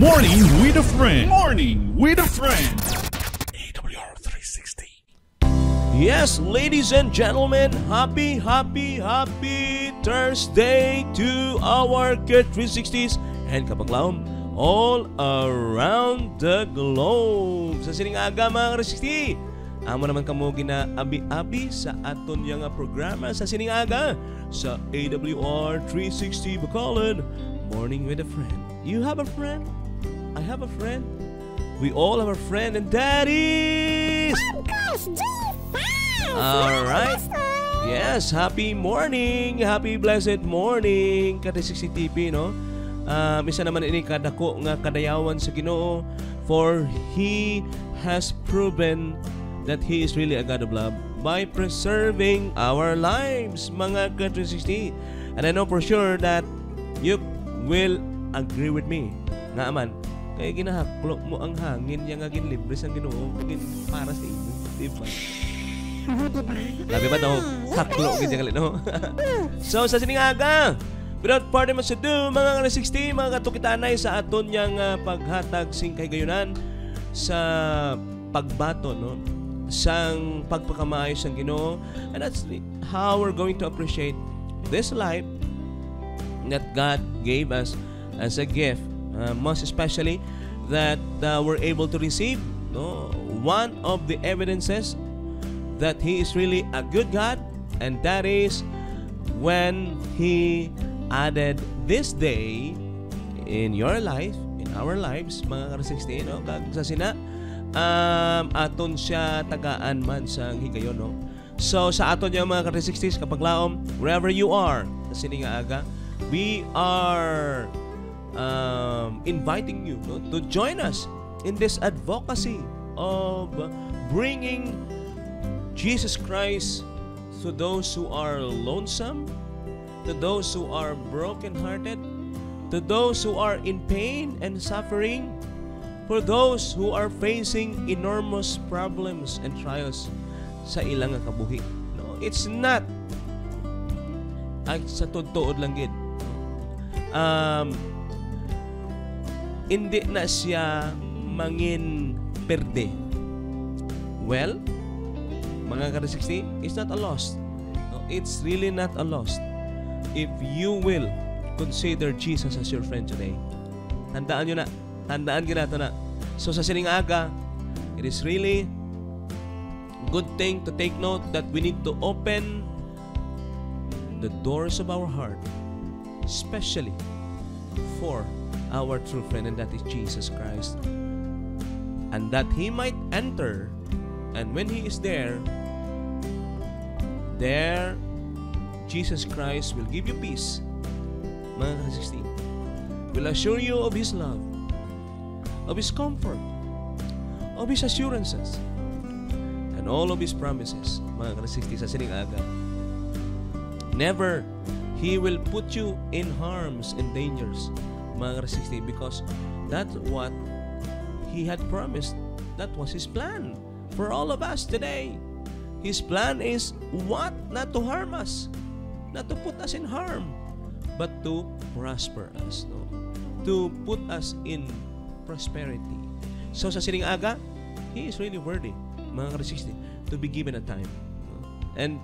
Morning with a friend. Morning with a friend. AWR 360. Yes, ladies and gentlemen, happy Thursday to our Good 360s and kapaklaom all around the globe. Sa sining aga mga 360, amo naman kamo gina abi-abi sa aton yang programa sa sining aga sa AWR 360 Bacolod, Morning with a Friend. You have a friend? I have a friend. We all have a friend, and that is all right. Yes, happy morning, happy blessed morning, kada 60 TV, no? Isa naman ini kadako nga kadayawan sa Ginoo, for He has proven that He is really a God of love by preserving our lives, mga ka-360. And I know for sure that you will agree with me. Nga man, kaya ginahaklok mo ang hangin yang agin libre sang Ginoo, agin para sa inyo, diba? Labi ba ito? Haklo gid yang no? So sa sining aga, without further ado, mga ka-360, mga katukitanay sa aton yang paghatag sing kahigayunan sa pagbaton, no? Sang pagpakamayo sang Ginoo, and that's how we're going to appreciate this life that God gave us as a gift, most especially that we're able to receive, no? One of the evidences that He is really a good God, and that is when He added this day in your life, in our lives, mga ka-360, no? Kag sa sina aton siya tagaan man sa higayon, no? So sa aton yung mga ka-360s, kapag laom, wherever you are sa sining aga, we are inviting you, no, to join us in this advocacy of bringing Jesus Christ to those who are lonesome, to those who are brokenhearted, to those who are in pain and suffering, for those who are facing enormous problems and trials sa ilang kabuhi. No, it's not ay sa tuod lang gid. Hindi na siya mangin perde. Well, mga ka-360, it's not a loss. No, it's really not a loss if you will consider Jesus as your friend today. Tandaan nyo na. Tandaan nyo na ito na. So sa sining aga, it is really good thing to take note that we need to open the doors of our heart, especially for our true friend, and that is Jesus Christ, and that He might enter, and when He is there Jesus Christ will give you peace, mga ka-360, will assure you of His love, of His comfort, of His assurances, and all of His promises, mga ka-360, sa sining aga. Never He will put you in harms and dangers, mga ka-360, because that's what He had promised. That was His plan for all of us today. His plan is what? Not to harm us, not to put us in harm, but to prosper us, no? To put us in prosperity. So sa sining aga, He is really worthy, mga ka-360, to be given a time. And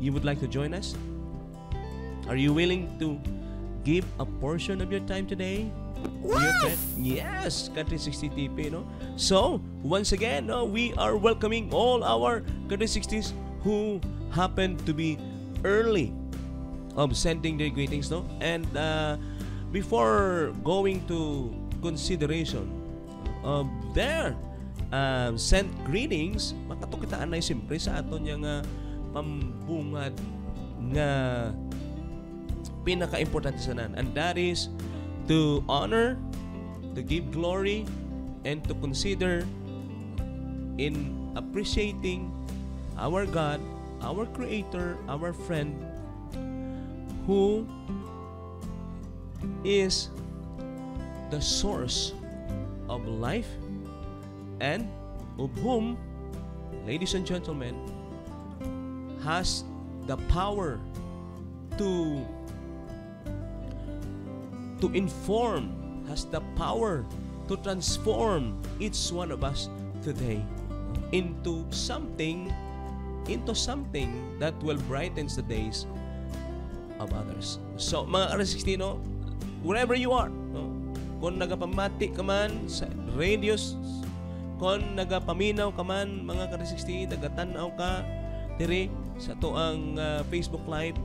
you would like to join us? Are you willing to give a portion of your time today? Yes, Country 60 TP, no? So, once again, no, we are welcoming all our Country 60s who happen to be early of sending their greetings, no? And before going to consideration of their sent greetings, makatukitaan na siyempre sa aton yung pambungad nga pinaka-importante sa nan, and that is to honor, to give glory, and to consider in appreciating our God, our Creator, our friend, who is the source of life, and of whom, ladies and gentlemen, has the power to inform, has the power to transform each one of us today into something that will brighten the days of others. So, mga R16, wherever you are, kung nagapamati ka man sa radios, kung nagapaminaw ka man, mga R16, nagatanaw ka, diri sa tuang Facebook Live,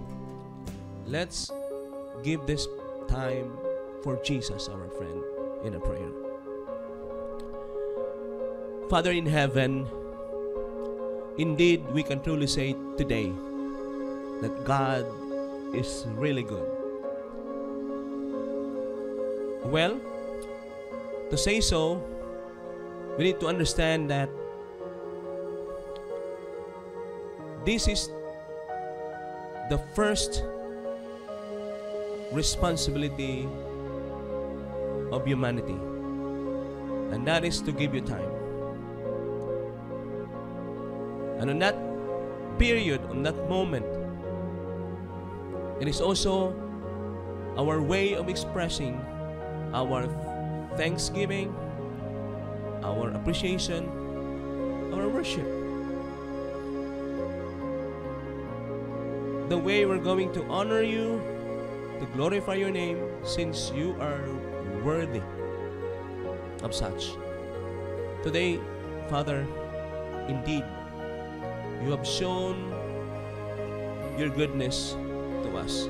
let's give this time for Jesus, our friend, in a prayer. Father in heaven, indeed, we can truly say today that God is really good. Well, to say so, we need to understand that this is the first responsibility of humanity, and that is to give you time. And on that period, on that moment, it is also our way of expressing our thanksgiving, our appreciation, our worship. The way we're going to honor you, to glorify your name, since you are worthy of such. Today, Father, indeed, you have shown your goodness to us.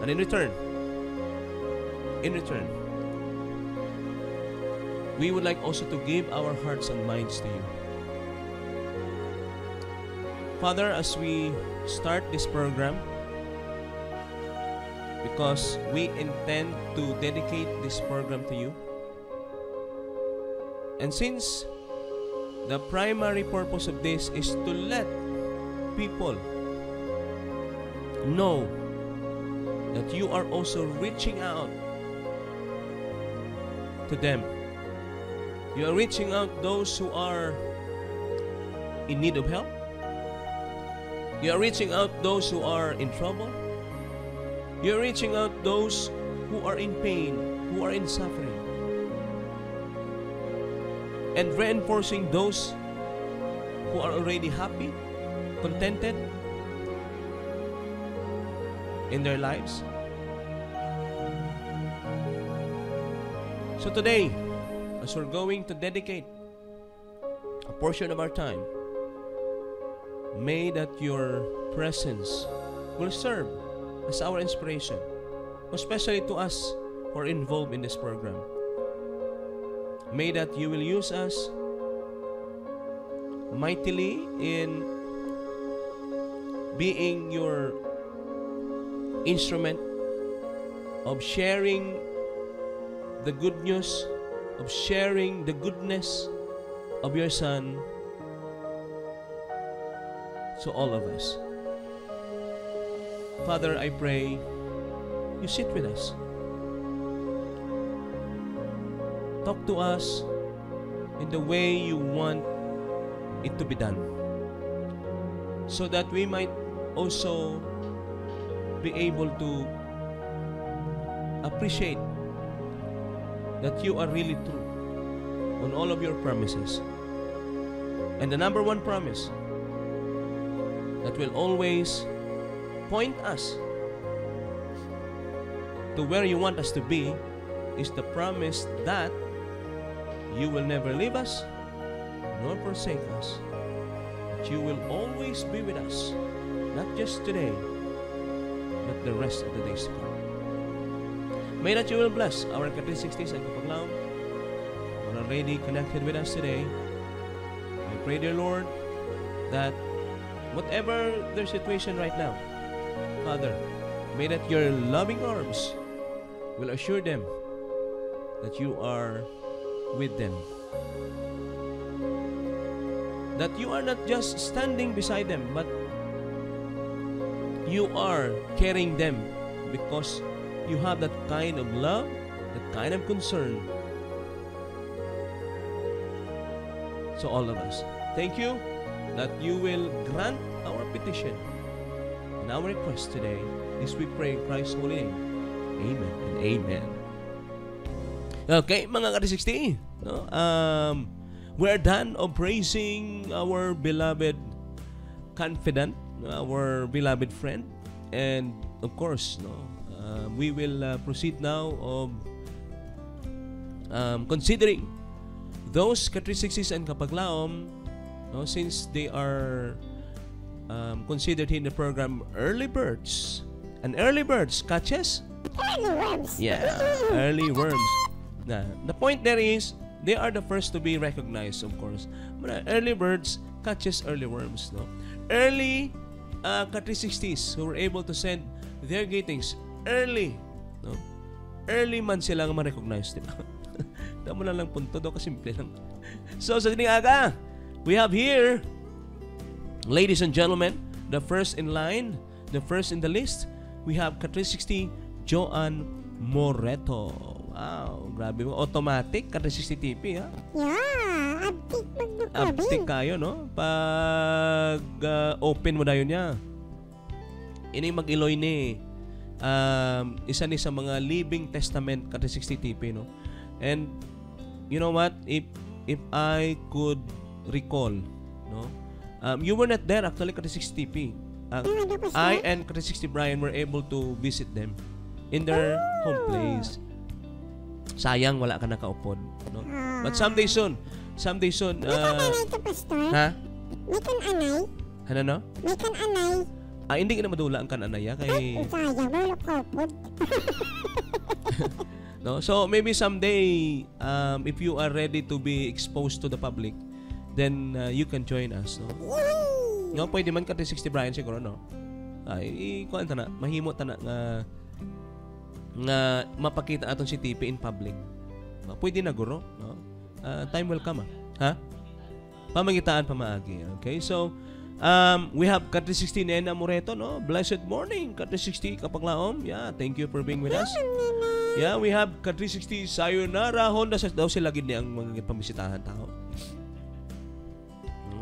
And in return, we would like also to give our hearts and minds to you. Father, as we start this program, because we intend to dedicate this program to you, and since the primary purpose of this is to let people know that you are also reaching out to them. You are reaching out those who are in need of help. You are reaching out those who are in trouble. You are reaching out those who are in pain, who are in suffering, and reinforcing those who are already happy, contented in their lives. So today, as we're going to dedicate a portion of our time, may that your presence will serve as our inspiration, especially to us who are involved in this program. May that you will use us mightily in being your instrument of sharing the good news, of sharing the goodness of your Son to all of us. Father, I pray you sit with us. Talk to us in the way you want it to be done, so that we might also be able to appreciate that you are really true on all of your promises. And the number one promise that will always point us to where you want us to be is the promise that you will never leave us nor forsake us. That you will always be with us, not just today, but the rest of the days to come. May that you will bless our Ka-360s and Kapaglaw who are already connected with us today. I pray, dear Lord, that whatever their situation right now, Father, may that your loving arms will assure them that you are with them. That you are not just standing beside them, but you are carrying them, because you have that kind of love, that kind of concern. So all of us, thank you that you will grant our petition and our request today. This we pray in Christ's holy name. Amen and amen. Okay, mga ka-360, no? We're done of praising our beloved confidant, our beloved friend, and of course, no, we will proceed now of considering those ka-360s and kapaglaom, no, since they are considered in the program early birds. And early birds catches? Early worms. Yeah, early worms. Now, the point there is, they are the first to be recognized, of course. But early birds catches early worms, no? Early ka-360s who were able to send their greetings early, no? Early man silang ma-recognize, di ba? Damo na lang punto daw, kasimple lang. So, sa dining aga, we have here, ladies and gentlemen, the first in line, the first in the list, we have ka-360 Joan Moreto. Wow, grabe mo. Automatic, ka-360 TP, ha? Yeah, abtik magbukabi. Uptick kayo, no? Pag open mo na yun niya. Ini mag-Iloy ni. Isa ni sa mga living testament ka-360 TP, no? And, you know what? If I could recall, no? You were not there actually, ka-360 TP. I and ka-360 Brian were able to visit them in their home place. Sayang wala ka nakaupod, no? But someday soon. May kan-anay to, Pastor. Ha? May kan-anay. Ano no? May kan-anay. Hindi ka na madula ang kananaya kay Sayang, wala ka upod. no. So maybe someday if you are ready to be exposed to the public, then you can join us, no? No, pwede man ka-360 Brian siguro, no? Kuan ta na, mahimo ta na nga mapakita aton si TP in public. No, pwede na guro, no? Time will come, ha? Pamagitaan pamaagi. Okay? So, we have ka-360 Nena Moreto, no? Blessed morning, ka-360 Kapaglaom. Yeah, thank you for being with us. Yeah, we have ka-360 Sayonara Honda. Daw sila gid ni ang mga pambisitahan tao.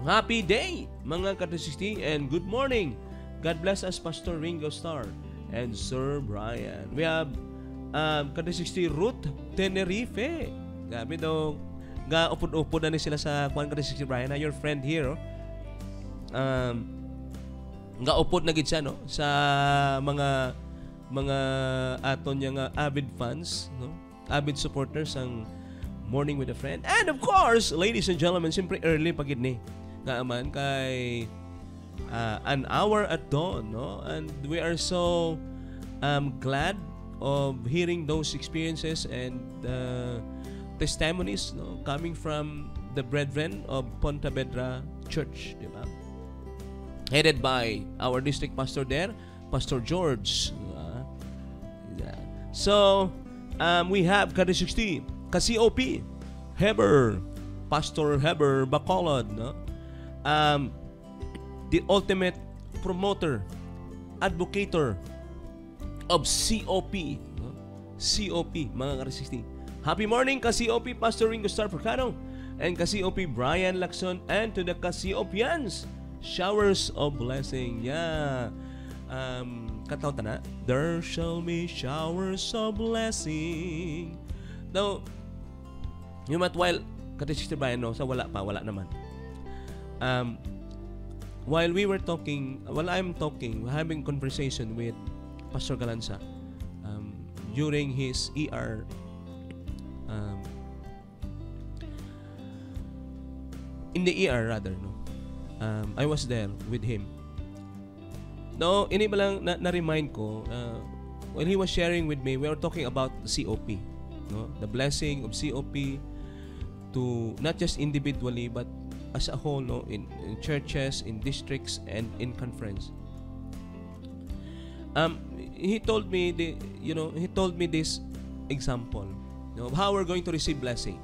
Happy day, mga ka-360, and good morning. God bless us, Pastor Ringo Starr and Sir Brian. We have ka-360 Ruth Tenerife. Gabi daw, upod-upod na ni sila sa kuan ka-360 Brian, your friend here. Upod na gid siya, no, sa mga aton nga avid fans, no, avid supporters ang Morning with a Friend. And of course, ladies and gentlemen, siyempre early pagid ni nga man kay an hour at dawn, no? And we are so glad of hearing those experiences and testimonies, no, coming from the brethren of Pontevedra Church, di ba? Headed by our district pastor there, Pastor George. So, we have ka-360 ka-COP Heber, Pastor Heber Bacolod, no? The ultimate promoter, advocator of COP, no? COP, mga ka-360. Happy morning, ka-COP Pastor Ringo Starr Forcano, and ka-COP Brian Lacson, and to the ka-COPians, showers of blessing. Yeah. Kataw ta na, there shall be showers of blessing. Now, you might while ka-360 Brian, no, sa wala naman. While we were talking, while I'm talking, having conversation with Pastor Galanza during his ER in the ER rather, no, I was there with him. No, ini ba lang na-remind ko when he was sharing with me, we were talking about COP, no, the blessing of COP to not just individually but as a whole, no, in churches, in districts, and in conference. He told me he told me this example, you know, of how we're going to receive blessing.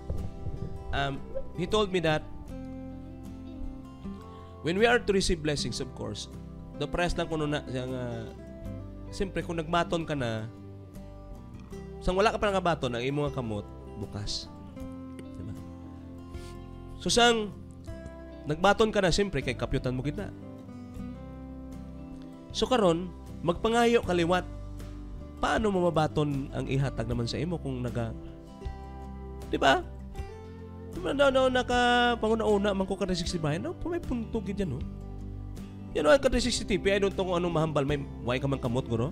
He told me that when we are to receive blessings, of course, the press lang kuno na siyempre kung nagbaton ka na, sang wala ka pa nagabaton, ang imong kamot bukas. Diba? So sang nagbaton ka na, siyempre kay kapyutan mo kita. So karon, magpangayo kaliwat. Paano mo mabaton ang ihatag naman sa imo kung Di ba? Naka-panguna-una man ko kada 60 bayan. No, may punto gid yan, no? You know, kada 60 TV, I don't know kung anong mahambal. May way ka man kamot, guro?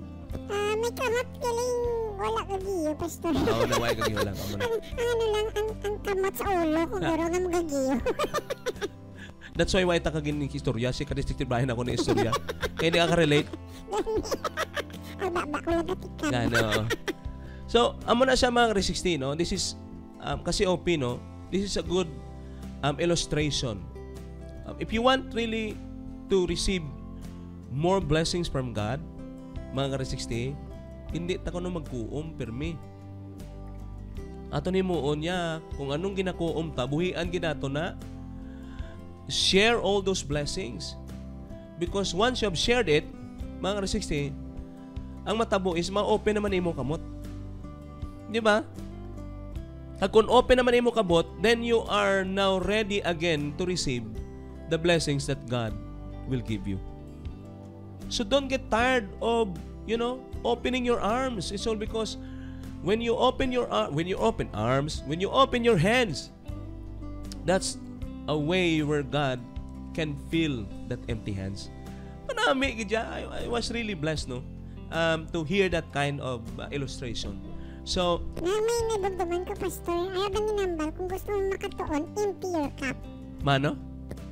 May kamot galing wala ka giyo, pastor. Oo, na way ka giyo lang. ang ano lang, ang kamot sa ulo ko, guro nga magagiyo. That's why ta kagin ng istorya. Si kada 60 bayan ako ng istorya. Kaya hindi ka relate. Ang baba ko lang katikan. Ano. So, amo na siya mga 60, no? This is, kasi OP, no? This is a good illustration. If you want really to receive more blessings from God, mga 60, hindi ta kuno magkuom permi. Ato ni muon niya kung anong ginakuom ta, buhian ginato na share all those blessings. Because once you have shared it, mga 60, ang matabo is ma-open naman imo kamot. Di ba? At kung open naman imo kabot, then you are now ready again to receive the blessings that God will give you. So don't get tired of, opening your arms. It's all because when you open your when you open your hands, that's a way where God can fill that empty hands. Manami gidya, I was really blessed, no, to hear that kind of illustration. So, May nabagdaman ko, pastor. Ayaw ba ninambal kung gusto mo makatuon, empty your cup. mano?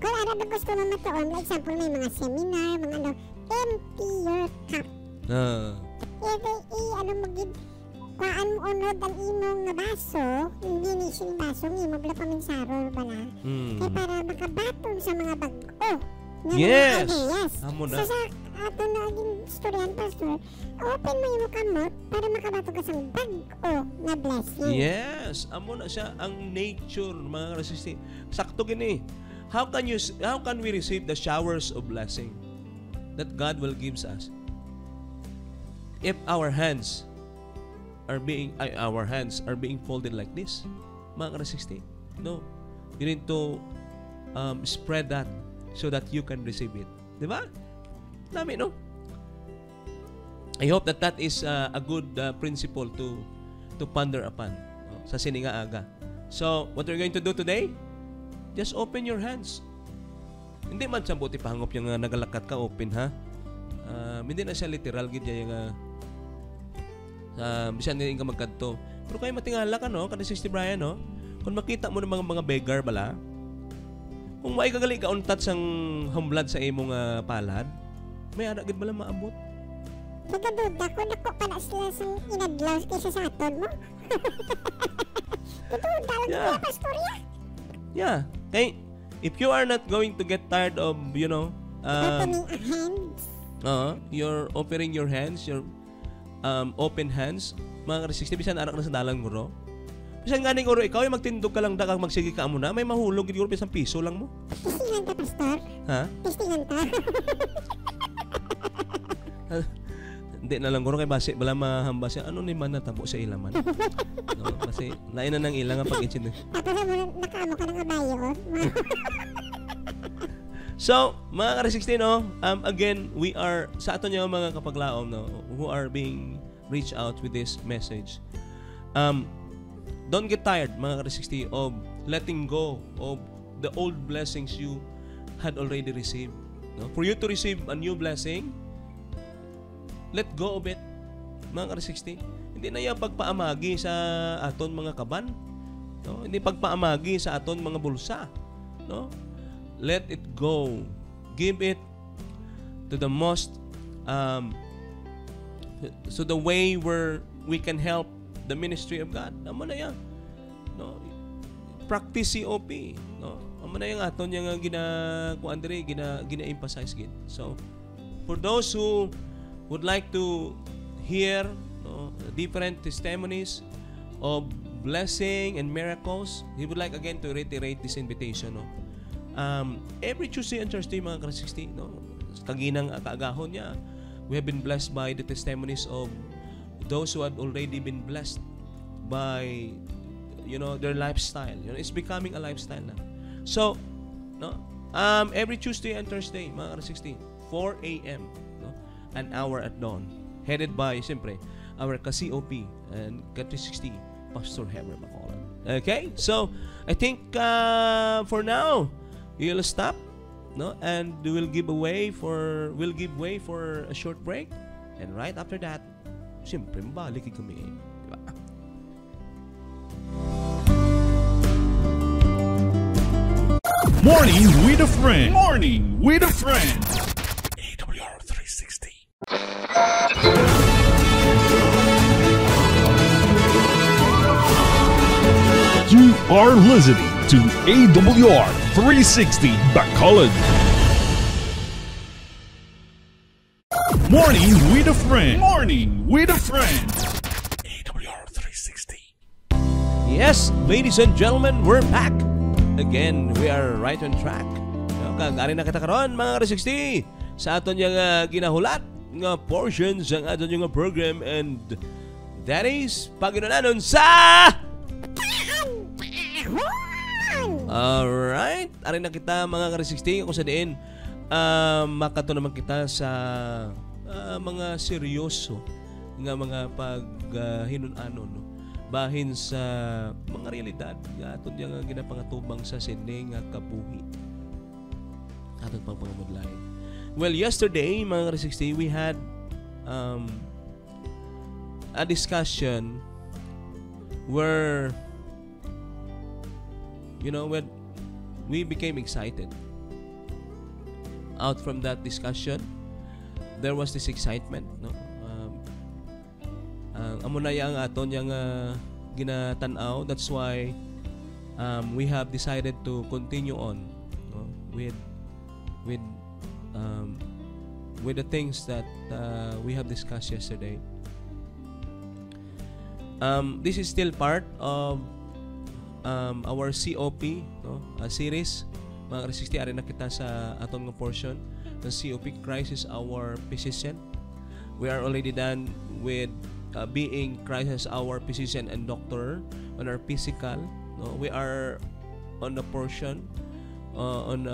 Kung ano ba gusto mo matuon, like example, may mga seminar, mga ano, empty your cup. Ano magid, kuhaan mo unod ang imong nga baso, hindi ni sin baso, imo bala paminsaro ba na? Kaya para makabaton sa mga bago. Yes! Yes! Amo na. So sa ato na aging storyan, pastor, open mo yung kamot para makabato ka sa bago na blessing. Yes, amo na siya ang nature, mga resisting. Sakto gini. How can we receive the showers of blessing that God will give us? If our hands are being folded like this, mga resisting. No. You need to spread that so that you can receive it. Di ba? Dami, no? I hope that is a good principle to ponder upon, no? Sa sininga aga. So, what we're going to do today, just open your hands. Hindi man sa buti pahangop yung nagalakat ka, open, ha? Hindi na siya literal, gid yung bisan din ka magkadto. Pero kayo matingala ka, no? Kada 60 Brian, no? Kung makita mo ng mga beggar bala, kung may kagali ka untat sang humblad sa imong palad, may ara gid bala maabot. Nagaduda ko, nako pala sila sa inadlaw kaysa sa aton mo. Tutuda lang Yeah. ko, pastorya. Yeah. Kay if you are not going to get tired of, Opening our hands. you're offering your hands, your open hands, mga 60 bisan arak na sa dalang guro. Bisan ganing guro ikaw ay magtindog ka lang dakang magsige ka amo na, may mahulog gid guro bisan piso lang mo. Testingan ta, pastor. Ha? Testingan ta. Hindi na lang guro kay base bala mahamba siya ano ni man natabo sa ilaman. No, kasi lain na nang ilang ang pag-insin. Tapos nakaamo ka ng abayo. So, mga ka-16, no, again, we are, sa ato niyo mga kapaglaom, no, who are being reached out with this message. Don't get tired, mga ka-16, of letting go of the old blessings you had already received. No? For you to receive a new blessing, let go of it, mga ka-16. Hindi na yung pagpaamagi sa aton mga kaban. No? Hindi pagpaamagi sa aton mga bulsa. No? Let it go. Give it to the most so the way where we can help the ministry of God. Amo na yan. No? Practice COP, no? Amo na yang aton yang gina-emphasize gid. So for those who would like to hear, no, different testimonies of blessing and miracles, he would like again to reiterate this invitation, no? Every Tuesday and Thursday, mga ka-60, no? Kaginang kaagahon niya, we have been blessed by the testimonies of those who had already been blessed by, their lifestyle. It's becoming a lifestyle na. So, no? Every Tuesday and Thursday, mga ka-60, 4 a.m., no? An hour at dawn, headed by, siyempre, our ka-COP and ka-360, Pastor Heber Bacolan. Okay? So, I think for now, we'll stop, no? And we'll give way for a short break. And right after that, siyempre mabalik kami. Diba? Morning with a friend. Morning with a friend. AWR 360. You are listening to AWR 360 Bacolod. Morning with a friend. Morning with a friend. AWR 360. Yes, ladies and gentlemen, we're back. Again, we are right on track. Kagari na kita karon mga ka-360 sa aton yung ginahulat nga portions ang aton yung program, and that is paginanon sa alright, ari na kita mga ka-360 kung sa diin makato naman kita sa mga seryoso nga mga paghinunanon, no? Bahin sa mga realidad nga aton yang ginapangatubang sa sining nga kabuhi aton pang pangamudlayan. Well, yesterday mga ka-360 we had a discussion where when we became excited. Out from that discussion, there was this excitement, no? Amo na yang aton yang ginatanaw. That's why we have decided to continue on, no? with the things that we have discussed yesterday. This is still part of our COP, no? Series. Mga ka-360, ari na kita sa aton nga portion ng COP, Christ is our physician. We are already done with being Christ as our physician and doctor on our physical, no? We are on the portion on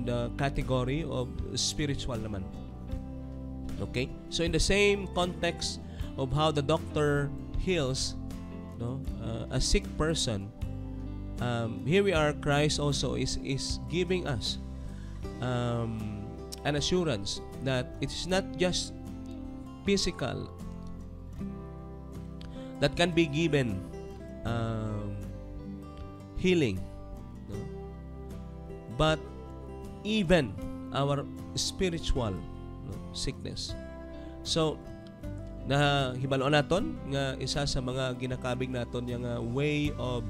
the category of spiritual naman. Okay? So in the same context of how the doctor heals, no, a sick person, here we are, Christ also is giving us an assurance that it's not just physical that can be given healing, no? But even our spiritual, no, sickness. So nahibalo naton nga isa sa mga ginakabig naton yung way of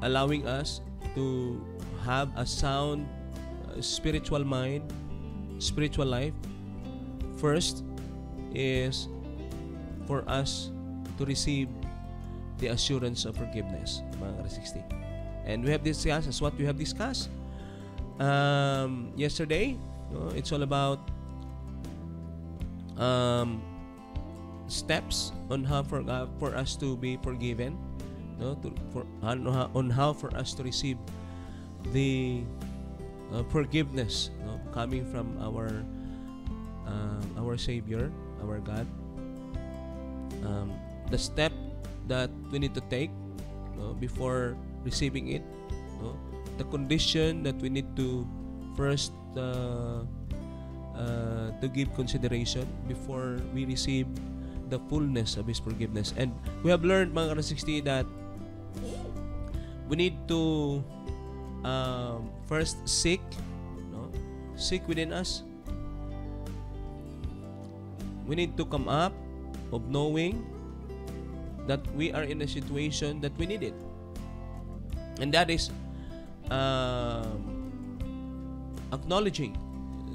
allowing us to have a sound spiritual mind, spiritual life. First is for us to receive the assurance of forgiveness, mga ka-360. And we have discussed, as what we have discussed yesterday, no? It's all about steps on how for us to be forgiven, no? On how for us to receive the forgiveness, no? Coming from our Savior, our God. The step that we need to take, no, before receiving it, no? The condition that we need to first to give consideration before we receive the fullness of His forgiveness. And we have learned, mga ka-360, that we need to first seek, no? Seek within us. We need to come up of knowing that we are in a situation that we need it, and that is acknowledging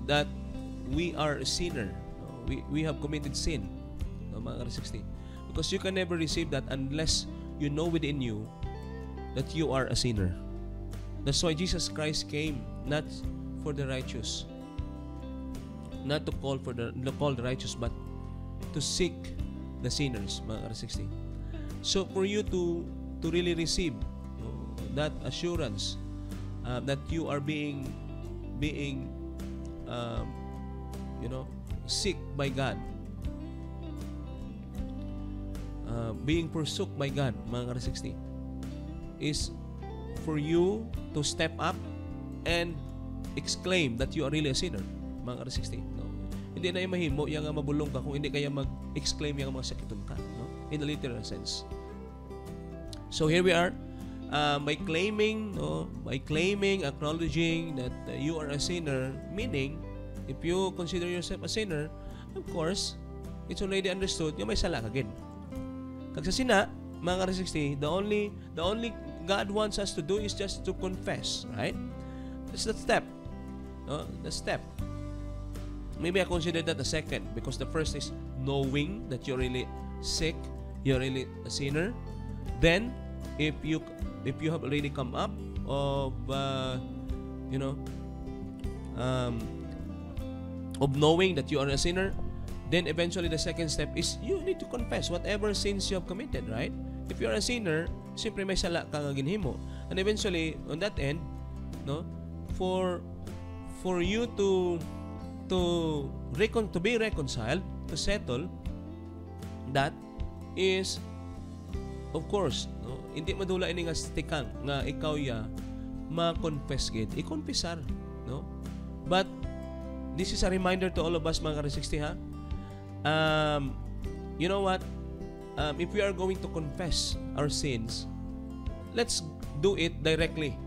that we are a sinner. We have committed sin, no, mga ka-360, because you can never receive that unless you know within you that you are a sinner. That's why Jesus Christ came not for the righteous, not to call the righteous, but to seek the sinners, mga ka-360. So for you to really receive, that assurance that you are being seek by God, being forsook by God, mga ka-360, is for you to step up and exclaim that you are really a sinner, mga ka-360. No? Hindi na yung mahimo, yung mabulong ka kung hindi kaya mag-exclaim yung mga sakiton ka. No? In a literal sense. So here we are, by claiming, acknowledging that you are a sinner, meaning, if you consider yourself a sinner, of course, it's already understood, yung may sala ka again. Kag sa sina, mga ka-360, the only God wants us to do is just to confess, right? That's the step. No? The step. Maybe I consider that the second, because the first is knowing that you're really sick, you're really a sinner. Then, if you have already come up of of knowing that you are a sinner, then eventually the second step is you need to confess whatever sins you have committed, right? If you are a sinner, simply may sala ka nga ginhimo. And eventually, on that end, no, for you to be reconciled, to settle, that is, of course, no, hindi madula ini nga stikang nga ikaw ya ma-confess gid. I-confessar, no? But this is a reminder to all of us, mga ka-360, ha? You know what? If we are going to confess our sins, let's do it directly.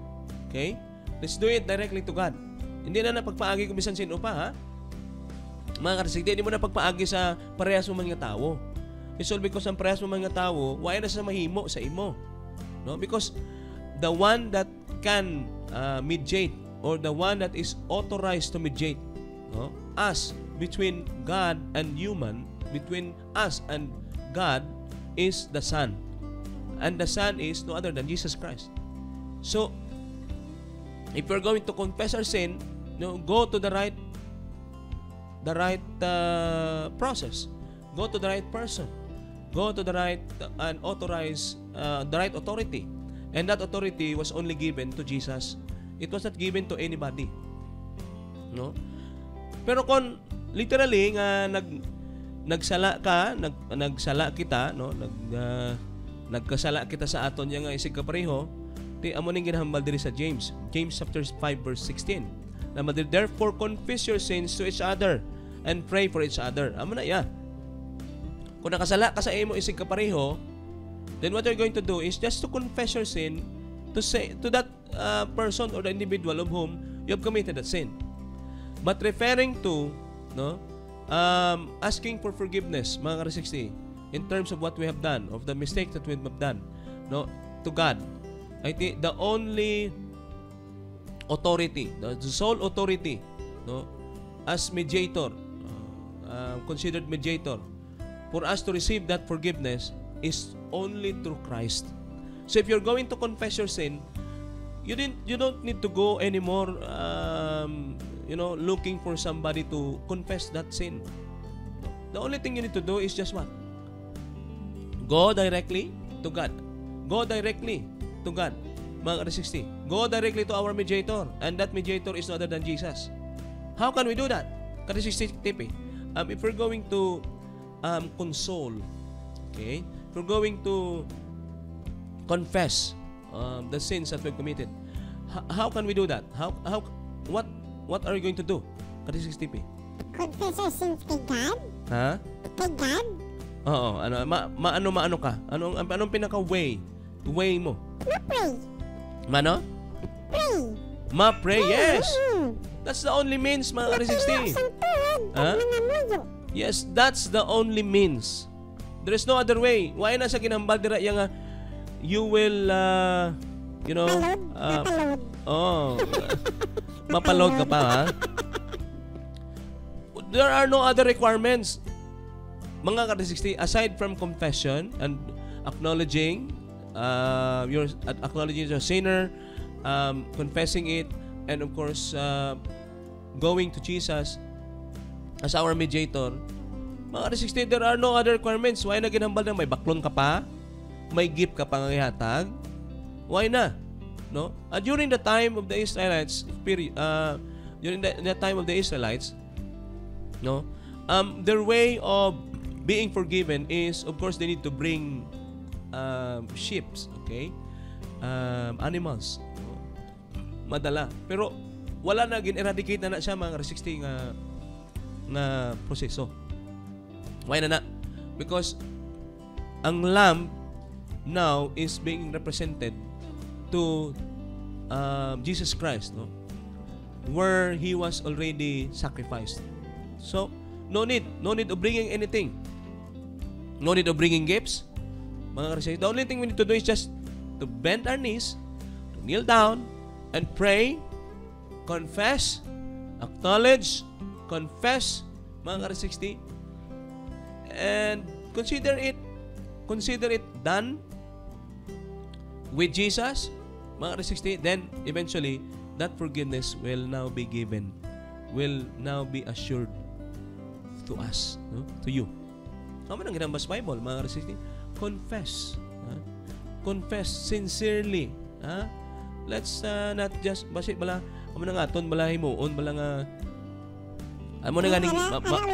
Okay? Let's do it directly to God. Hindi na pagpaagi kung bisan sino pa, ha? Mga ka-360, hindi mo na pagpaagi sa parehas mo mga tao. It's all because ang parehas mo mga tao, wala na sa mahimo sa imo. No? Because the one that can mediate, or the one that is authorized to mediate, no, us between God and human, between us and God, is the Son. And the Son is no other than Jesus Christ. So, if we're going to confess our sin, no, go to the right process. Go to the right person. Go to the right and authorize the right authority. And that authority was only given to Jesus. It was not given to anybody. No? Pero kung literally nga nagsala ka, nagsala kita, no, nagkasala kita sa aton yang nga isig kapareho, ti amo ning ginahambal diri sa James chapter 5 verse 16. Therefore confess your sins to each other and pray for each other. Amo na ya. Kung nakasala ka sa imo isig kapareho, then what you're going to do is just to confess your sin to say to that person or the individual of whom you have committed that sin. But referring to, no, asking for forgiveness, mga ka-360, in terms of what we have done, of the mistake that we have done, no, to God, I think the only authority, the sole authority, no, as mediator, considered mediator, for us to receive that forgiveness is only through Christ. So if you're going to confess your sin, you don't need to go anymore looking for somebody to confess that sin. The only thing you need to do is just what? Go directly to God. Go directly to God. Mga ka-360, go directly to our mediator, and that mediator is no other than Jesus. How can we do that? Ka-360 tip, if we're going to console, okay, if we're going to confess the sins that we've committed, how can we do that? What are you going to do? Ka-360. Confess our sins kay God? Ha? Kay God? Oo, maano ka? Anong pinaka-way mo? Ma-pray. Mano? Pray. Ma-pray, yes. That's the only means, mga ka-360. Ha? Yes, that's the only means. There is no other way. Why na sa ginambal dira yang you will mapalod ka pa, ha? There are no other requirements, mga ka-360, aside from confession and acknowledging your sinner, confessing it, and of course going to Jesus as our mediator. Mga ka-360, there are no other requirements. Why na ginambal na may baklon ka pa? May gift ka pa nga ihatag? Why na? No? During the time of the Israelites, during the time of the Israelites, no, their way of being forgiven is, of course, they need to bring sheeps, okay? Animals. Madala. Pero wala na gin-eradicate na siya mga 60 nga proseso. Why na? Because ang lamb now is being represented to Jesus Christ, no? Where he was already sacrificed. So, no need of bringing anything. No need of bringing gifts. Mga Christians, the only thing we need to do is just to bend our knees, to kneel down, and pray, confess, acknowledge, confess, mga Christians, and consider it done with Jesus, mga Christians. Then, eventually, that forgiveness will now be given, will now be assured to us, no? To you. Ano ang ginambas Bible, mga Christians? Confess. Confess sincerely. Let's not just basi bala amo na nga aton bala himuon bala nga amo na ganing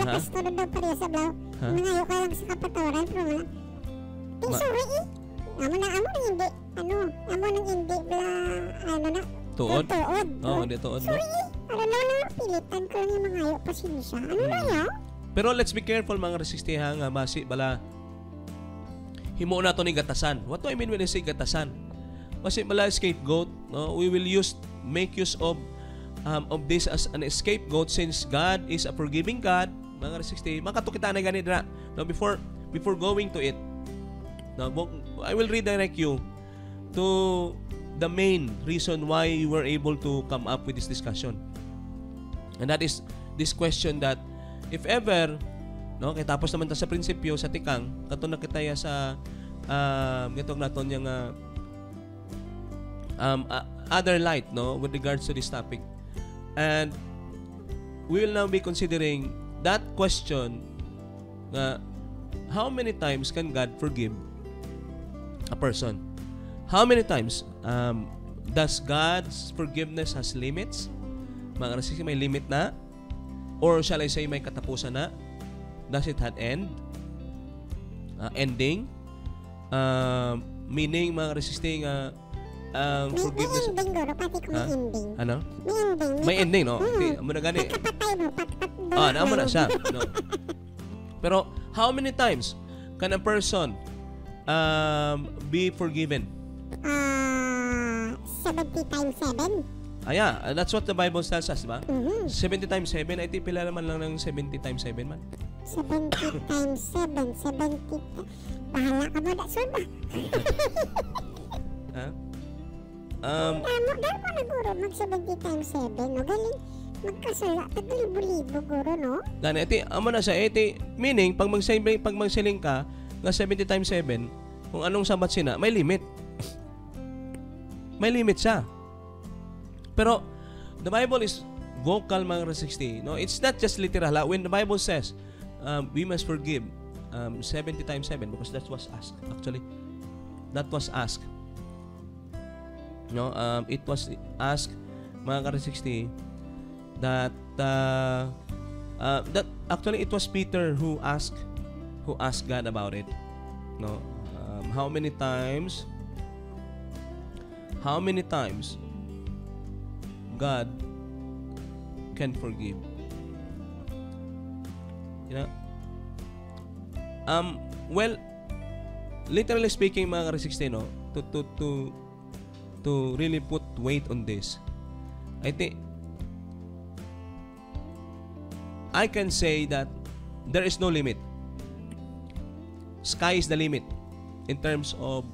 pastor daw pare sa blaw. Mangayo ka lang sa kapatawaran pero sorry. Amo na hindi amo nang hindi bala na tuod. Oh, hindi tuod. Sorry. Na pilitan ko lang yung mangayo pasensya. Na ya? Pero let's be careful mga resistiha nga basi bala himo na to ni gatasan. What do I mean when I say gatasan? Kasi bala scapegoat, no? We will make use of this as an scapegoat since God is a forgiving God. Mga resisti, makatukita na ganit na. Now before going to it, no, I will redirect you to the main reason why you were able to come up with this discussion. And that is this question that if ever, no, kay tapos naman ta sa prinsipyo sa tikang katon na kitaya sa gitong naton yang other light, no, with regards to this topic. And we will now be considering that question how many times can God forgive a person? How many times does God's forgiveness has limits? Mga kasi may limit na, or shall I say may katapusan na? Does it have end? Ending? Meaning mga resisting forgiveness. May ending guro, pati ko may ending. Ano? May ending. No? Okay, amo na gani. Pagkapatay mo, naamo na siya. No? Pero how many times can a person be forgiven? 70 times 7. That's what the Bible tells us, diba? 70 times 7, ay pila naman lang ng 70 times 7 man. 70 times 7, 70. Bahala ka mo, that's all ba? Dahil mo na guro, mag 70 times 7, no? Galing, magkasala, taglibo-libo guro, no? Gani, amo na siya, meaning, pag magsiling ka, na 70 times 7, kung anong sabat sina, may limit. May limit siya. Pero, the Bible is vocal, mga 60. No? It's not just literal. When the Bible says, we must forgive 70 times 7, because that was asked, actually. That was asked. No, it was asked, mga 60, that actually it was Peter who asked God about it. No, how many times God can forgive? You know? Well, literally speaking, mga 60, no, to really put weight on this, I think I can say that there is no limit. Sky is the limit in terms of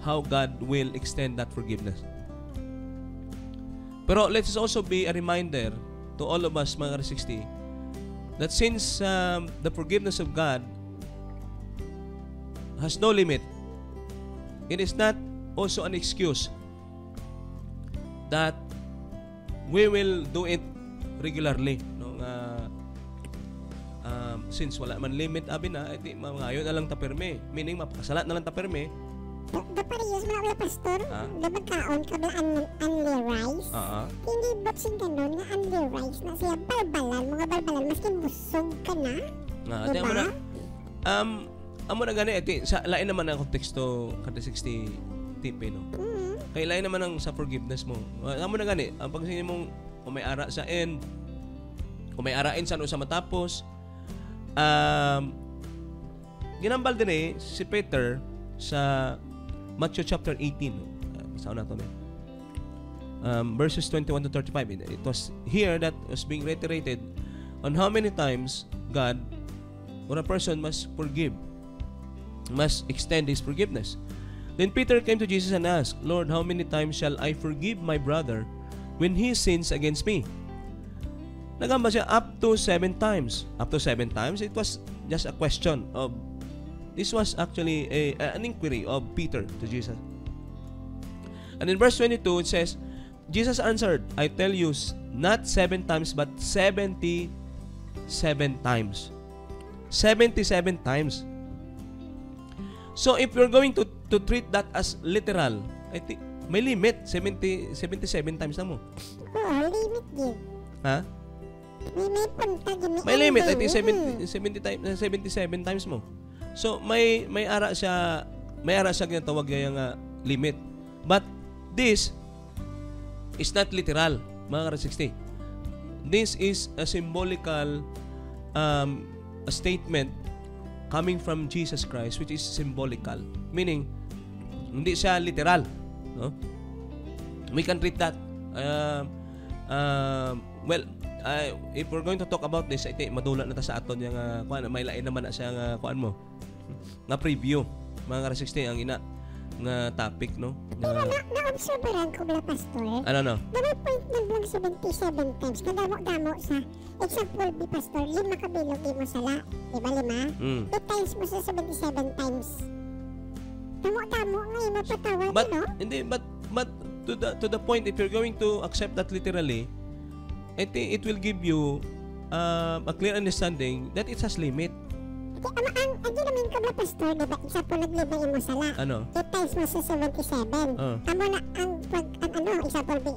how God will extend that forgiveness. Pero let us also be a reminder to all of us, mga 60, that since the forgiveness of God has no limit, it is not also an excuse that we will do it regularly. No? Since wala man limit, abi na, ngayon na lang taperme. Meaning, mapakasalat na lang taperme. Dapariyos mo na pastor, dabagkaon ka ba unli rice? Hindi ba't sing ganun nga unli rice na siya balbalan, mga balbalan, maskin busog ka na? Diba? amo na gani iti sa lain naman ang konteksto kada 60 tipe no. Kay lain naman ang sa forgiveness mo. Amo na gani ang pag sige mong kung may ara sa end, kung may arain sa ano sa matapos, ginambal din si Peter sa Matthew chapter 18. Saan na ito verses 21 to 35. It was here that was being reiterated on how many times God or a person must forgive, must extend his forgiveness. Then Peter came to Jesus and asked, Lord, how many times shall I forgive my brother when he sins against me? Nagamba siya up to 7 times. Up to 7 times, it was just a question of, this was actually an inquiry of Peter to Jesus. And in verse 22, it says, Jesus answered, I tell you, not 7 times, but 77 times. 77 times. So if you're going to treat that as literal, I think may limit 77 times na mo. Oo, limit din. Ha? May punta din. May limit I think 77 times mo. So may ara siya ginatawag yung limit. But this is not literal, mga ka-60. This is a symbolical a statement coming from Jesus Christ, which is symbolical, meaning hindi siya literal, no? We can treat that if we're going to talk about this, I think madula na ta sa aton yung may lain naman na siya kuan mo nga preview, mga ka-60 ang ina nga topic, no? Pero na-observeran ko bala, Pastor. Ano? May point na lang 77 times. Kadamo-damo sa example B, Pastor, 5 kabilog mo sala. Diba 5? 2 times mo sa 77 times. Damo-damo ngayon mapatawad, no? Hindi, but to the point, if you're going to accept that literally, I think it will give you a clear understanding that it has limit. Ang namin ka ba, Pastor, diba? Example, naglibay mo sala. Ano? 2 times mo sa 77. Amo na ang example B,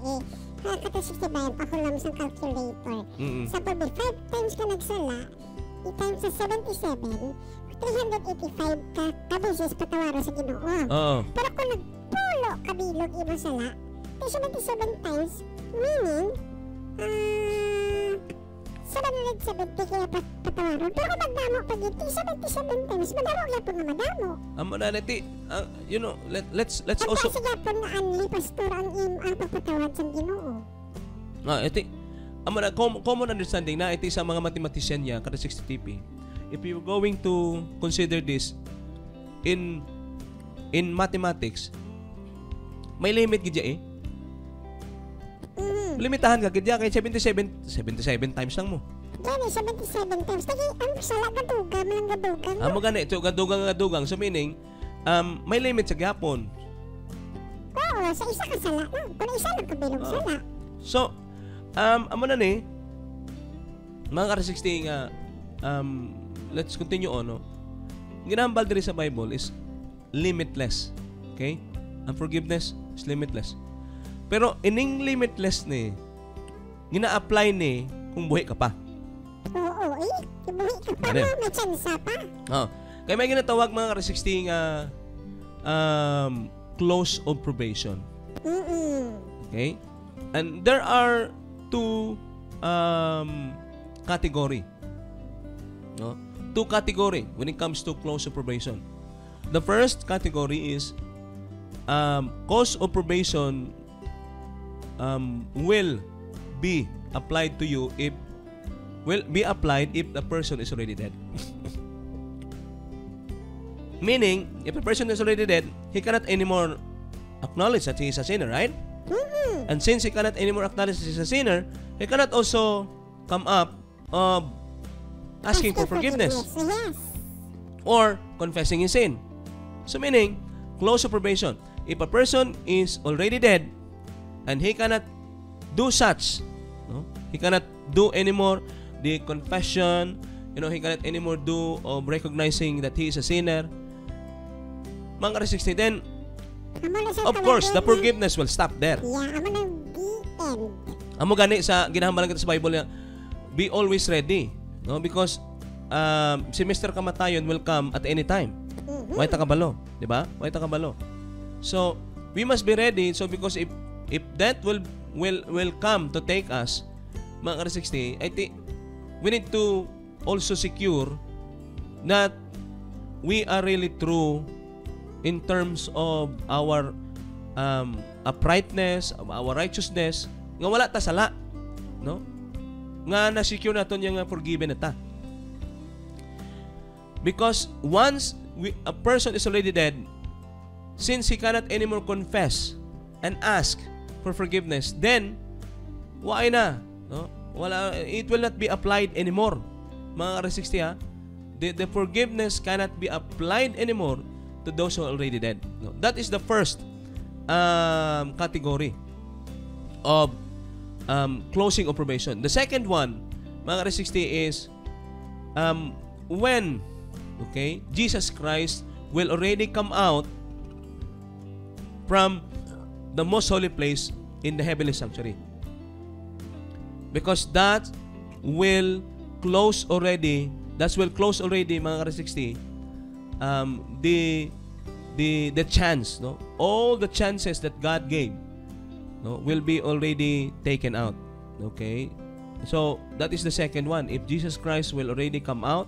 kata 60 bayan, ako lang sa calculator. Example B, 5 times ka nagsala, 2 times sa 77, 385 ka kabeses patawaro sa Ginoo. Pero kung nagpulo kabilog imo sala, 77 times, meaning, 770 kaya patawaron. Pero kung magdamo pag ito, 77 times, madamo nga po nga madamo. Amo na nati, let's also... Pagka siya po na anli, Pastor, ang pagpatawad sa Ginoo. Ito, amo na, common understanding na ito sa mga mathematician niya, kada 60 TP. If you're going to consider this in mathematics, may limit gidya limitahan ka gidya kay 77 times lang mo. Gani 77 times. Tagi ang sala gadugang lang gadugang. Amo gani ito gadugang. So meaning may limit sa gyapon. Oo, sa isa ka sala lang. Kung isa lang kabilog sala. So amo na ni mga ka-60 nga let's continue on, no? Ginambal diri sa Bible is limitless. Okay? Ang forgiveness is limitless. Pero ining limitless ni gina-apply ni kung buhi ka pa. Oo, buhi ka pa, may chance pa. Kaya may ginatawag mga ka-60 nga close of probation. Okay? And there are 2 category. No? 2 category when it comes to close of probation. The first category is cause of probation will be applied to you if the person is already dead. Meaning, if the person is already dead, he cannot anymore acknowledge that he is a sinner, right? And since he cannot anymore acknowledge that he is a sinner, he cannot also come up asking for forgiveness or confessing his sin. So meaning, close of probation. If a person is already dead and he cannot do such, no? He cannot do anymore the confession, he cannot anymore do of recognizing that he is a sinner, mga ka-60, then of course the forgiveness will stop there. Amo gani sa ginahambalan kita sa Bible, be always ready, no? Because si Mr. Kamatayon will come at any time. Why ta kabalo, di ba? Why ta kabalo? So, we must be ready. So because if that will come to take us, mga R60, I think we need to also secure that we are really true in terms of our uprightness, our righteousness, nga wala ta sala, no? Nga na-secure naton yung forgiven na ta. Because once a person is already dead, since he cannot anymore confess and ask for forgiveness, then why na, no? Wala, it will not be applied anymore. Mga R60, ha? The forgiveness cannot be applied anymore to those who are already dead. No? That is the first category of closing of probation. The second one, mga R60, is when Jesus Christ will already come out from the most holy place in the heavenly sanctuary. Because that will close already, mga R60, the chance, no? All the chances that God gave, no, will be already taken out. Okay? So, that is the second one. If Jesus Christ will already come out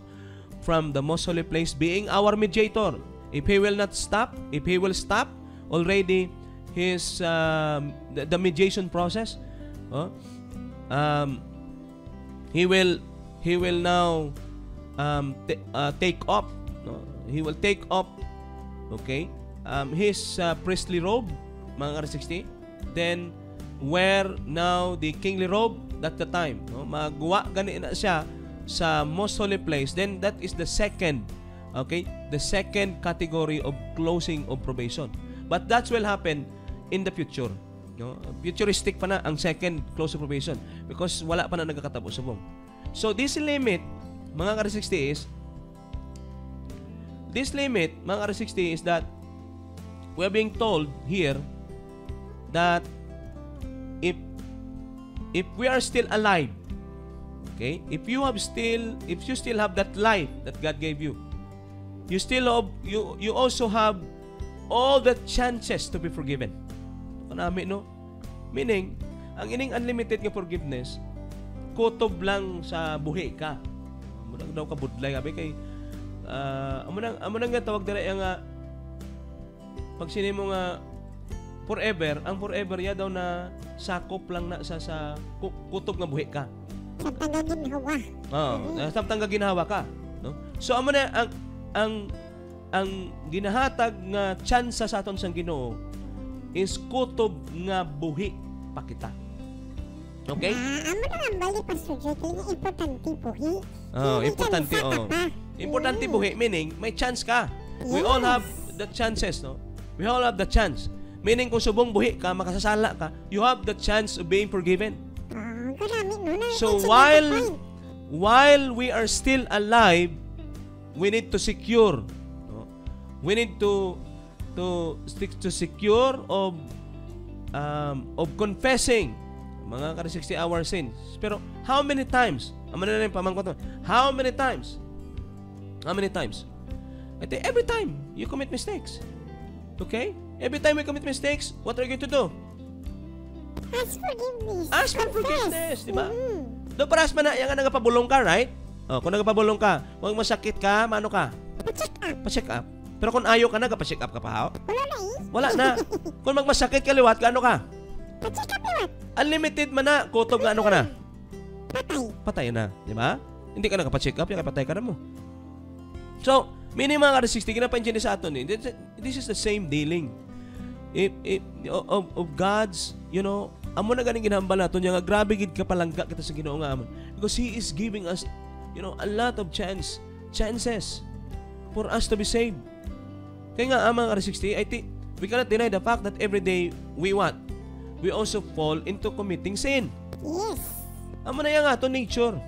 from the most holy place, being our mediator, if He will stop already His the mediation process, He will now take up, no? He will take up, okay, his priestly robe, mga R60, then wear now the kingly robe at the time, no? Magawa gani na siya sa most holy place. Then that is the second, okay, the second category of closing of probation. But that will happen in the future, no? Futuristic pa na ang second close of probation because wala pa na nagkakatapos subong. So this limit, mga R60, is that we are being told here that if we are still alive, okay, if you still have that life that God gave you, you also have all the chances to be forgiven. Kanami, no? Meaning, ang ining unlimited nga forgiveness, kutob lang sa buhi ka. Amo daw ka budlay abi kay amo nang nga tawag dira nga pag sinimo nga forever, ang forever ya daw na sakop lang na sa kutob nga buhi ka. Samtang ginhawa. Samtang ginhawa ka, no? So amo na ang ginahatag nga tsansa sa aton sang Ginoo is kutob nga buhi pa kita. Okay? Amo na ang bali Pastor Jake, importante buhi. Importante, importante buhi, meaning may chance ka. Yes. We all have the chances, no? We all have the chance. Meaning kung subong buhi ka, makasasala ka, you have the chance of being forgiven. So while we are still alive, we need to secure, no? We need to secure of confessing mga R60 our sins. Pero how many times? How many times? I think every time you commit mistakes. Okay? Every time we commit mistakes, what are you going to do? Ask for forgiveness, di ba? Do paras man na yang nagapabulong ka, right? Kung nagapabulong ka, kung masakit ka, mano ka? Pa-check up. Pero kung ayaw ka na, pa-check up ka pa, ha? Wala na. Kung magmasakit ka, liwat ka, ano ka? Pa-check up liwat. Unlimited man na, kutob nga ano ka na? Patay na, di ba? Hindi ka nagpa-check up, patay ka na mo. So, meaning mga R60, ginapainsin sa aton, this is the same dealing. Of God's, amo na ganing ginhambal naton, nga grabe gid ka palangga kita sa Ginoo nga amon. Because He is giving us, a lot of chances for us to be saved. Kaya nga, mga R60, I think, we cannot deny the fact that every day, we also fall into committing sin. Yes. Amo na yan nga, to nature.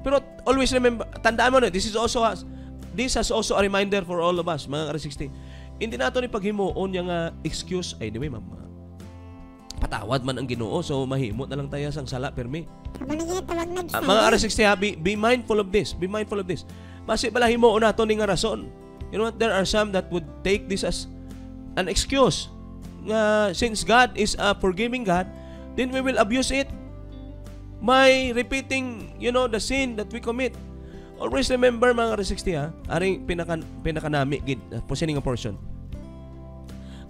Pero always remember, tandaan mo na, this has also a reminder for all of us, mga R60. Hindi nato ni paghimuon yung excuse, ay, anyway, mama, patawad man ang Ginoo, so mahimot na lang tayo sang sala permi. Amo na tawag nagsabi. Mga R60 be mindful of this. Be mindful of this. Basi bala himo nato ning nga rason. You know what? There are some that would take this as an excuse. Since God is a forgiving God, then we will abuse it by repeating, the sin that we commit. Always remember mga R60 aring pinakanami gid posining a portion.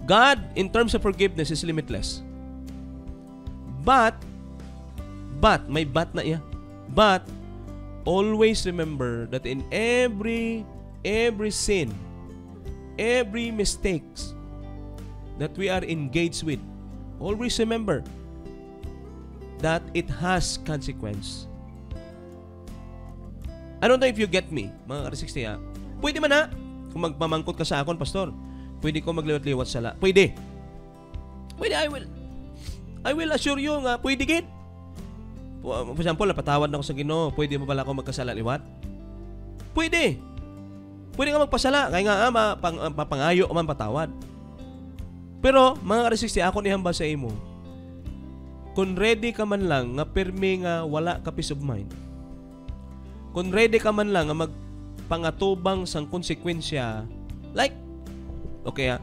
God in terms of forgiveness is limitless. But may but na iya. But always remember that in every sin, every mistakes that we are engaged with, always remember that it has consequence. I don't know if you get me, mga R60 Pwede man kung magpamangkot ka sa akon, pastor, pwede ko magliwat-liwat sala. Pwede, I will assure you nga, pwede gid. For example, napatawad na ako sa Ginoo, pwede mo pala ako magkasala-liwat? Pwede ka magpasala, kaya nga mapangayo man patawad. Pero, mga R60 ako nihamba sa imo, kung ready ka man lang nga pirmi nga wala ka peace of mind, kung ready ka man lang nga magpangatubang sang konsekwensya, like, okay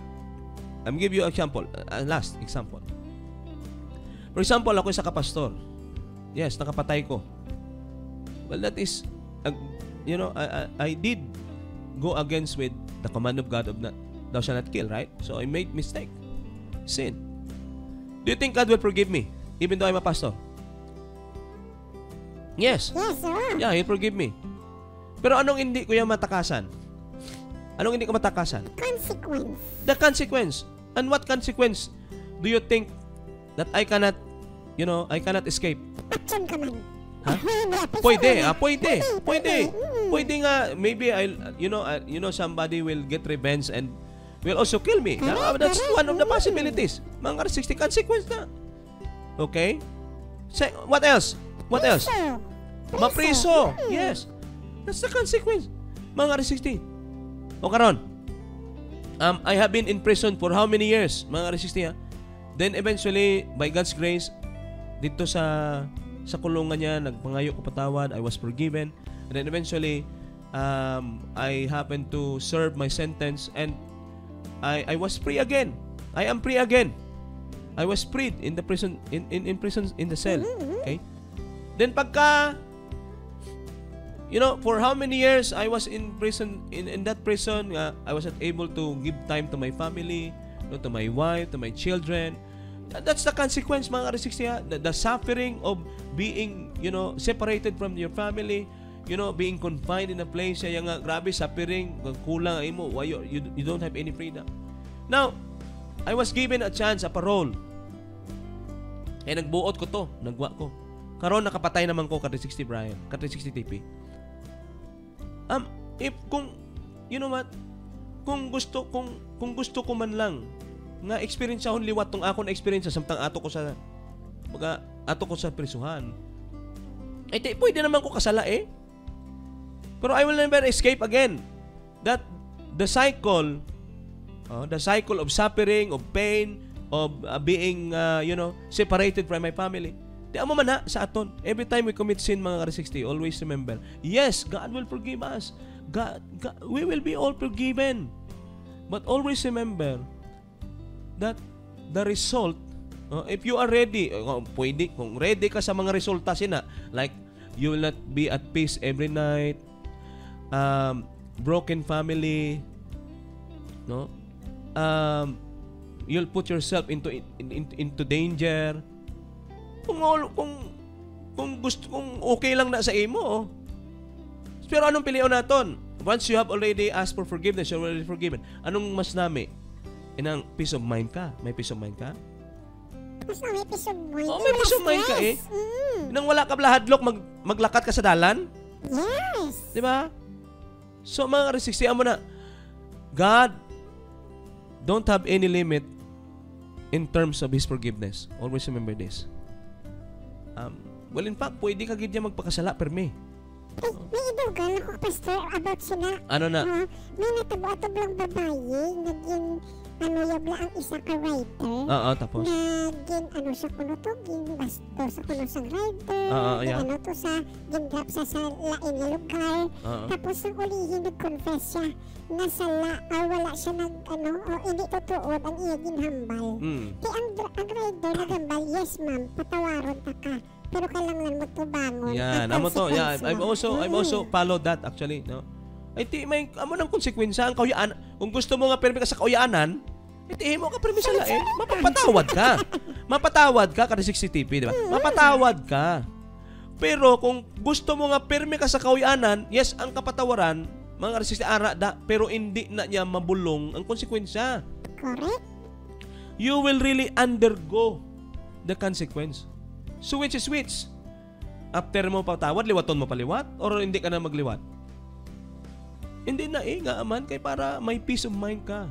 I'm give you an example, last example. For example, ako isa kapastor. Yes, nakapatay ko. Well, that is, I did go against with the command of God of not, thou shalt not kill, right? So I made mistake, sin. Do you think God will forgive me, even though I'm a pastor? Yes. Yes, sir. Yeah, He'll forgive me. Pero anong hindi ko yung matakasan? Anong hindi ko matakasan? Consequence. The consequence. And what consequence do you think that I cannot escape? Action ka man. Ha? Pwede. Pwede nga, maybe somebody will get revenge and will also kill me. That's one of the possibilities. Mga 60 consequence na. Okay? What else? Mapriso. Yes. That's the consequence. Mga 60. O karon, I have been in prison for how many years? Mga 60 Then eventually, by God's grace, dito sa kulungan niya, nagpangayo ko patawad, I was forgiven. And then eventually, I happened to serve my sentence and I was free again. I am free again. I was freed in the prison, in prison, in the cell. Okay? Then pagka, for how many years I was in prison, in that prison, I was not able to give time to my family, to my wife, to my children. That's the consequence, mga R60 the suffering of being, separated from your family, being confined in a place, nga grabe suffering, kulang imo, why you don't have any freedom. Now, I was given a chance, a parole. Nagbuot ko to, nagwa ko. Karon nakapatay naman ko ka 360 Brian, ka 360 TP. If kung kung gusto ko man lang nga experience akong liwat tong akong experience samtang ato ko sa prisuhan. Pwede naman ko kasala Pero I will never escape again. That the cycle of suffering, of pain, of being separated from my family. Di amo man sa aton. Every time we commit sin, mga R60, always remember, yes, God will forgive us. God, we will be all forgiven. But always remember that the result, if you are ready, kung ready ka sa mga resulta like you will not be at peace every night, broken family, you'll put yourself into danger. Kung okay lang na sa imo. Pero anong piliyon naton? Once you have already asked for forgiveness, you're already forgiven. Anong mas nami? Inang peace of mind ka? May peace of mind ka? Mas may peace of mind. May peace of mind ka Nang wala ka blahadlok, maglakat ka sa dalan? Yes. Di ba? So mga R60, amo na, God don't have any limit in terms of His forgiveness. Always remember this. Well, in fact, pwede ka gid magpakasala permi. May idugan ako, pastor, about sila. Ano na? May natabo-atabo lang babae, naging yabla ang isa ka rider. Oo, tapos? Na sa kuno to, basto sa kuno sa rider. Yeah. To sa, drop sa lain na lugar. Tapos ang ulihin, nag-confess siya na wala siya hindi totoo ang iya ginhambal. Kaya ang rider nagambal, yes ma'am, patawaron ta ka. Pero kailangan mo to bangon. Yeah, I've also followed that actually, no. Ay ti may amo nang konsekwensya ang kauyaan. Kung gusto mo nga permi ka sa kauyanan, iti mo ka permi sa lain, mapapatawad ka. Mapatawad ka kada 60 TP, di ba? Mapatawad ka. Pero kung gusto mo nga permi ka sa kauyanan, yes, ang kapatawaran mga 60 ara da, pero hindi na niya mabulong ang konsekwensya. Correct. You will really undergo the consequence. So which is which? After mo patawad, liwaton mo paliwat or hindi ka na magliwat? Hindi na nga aman kay para may peace of mind ka.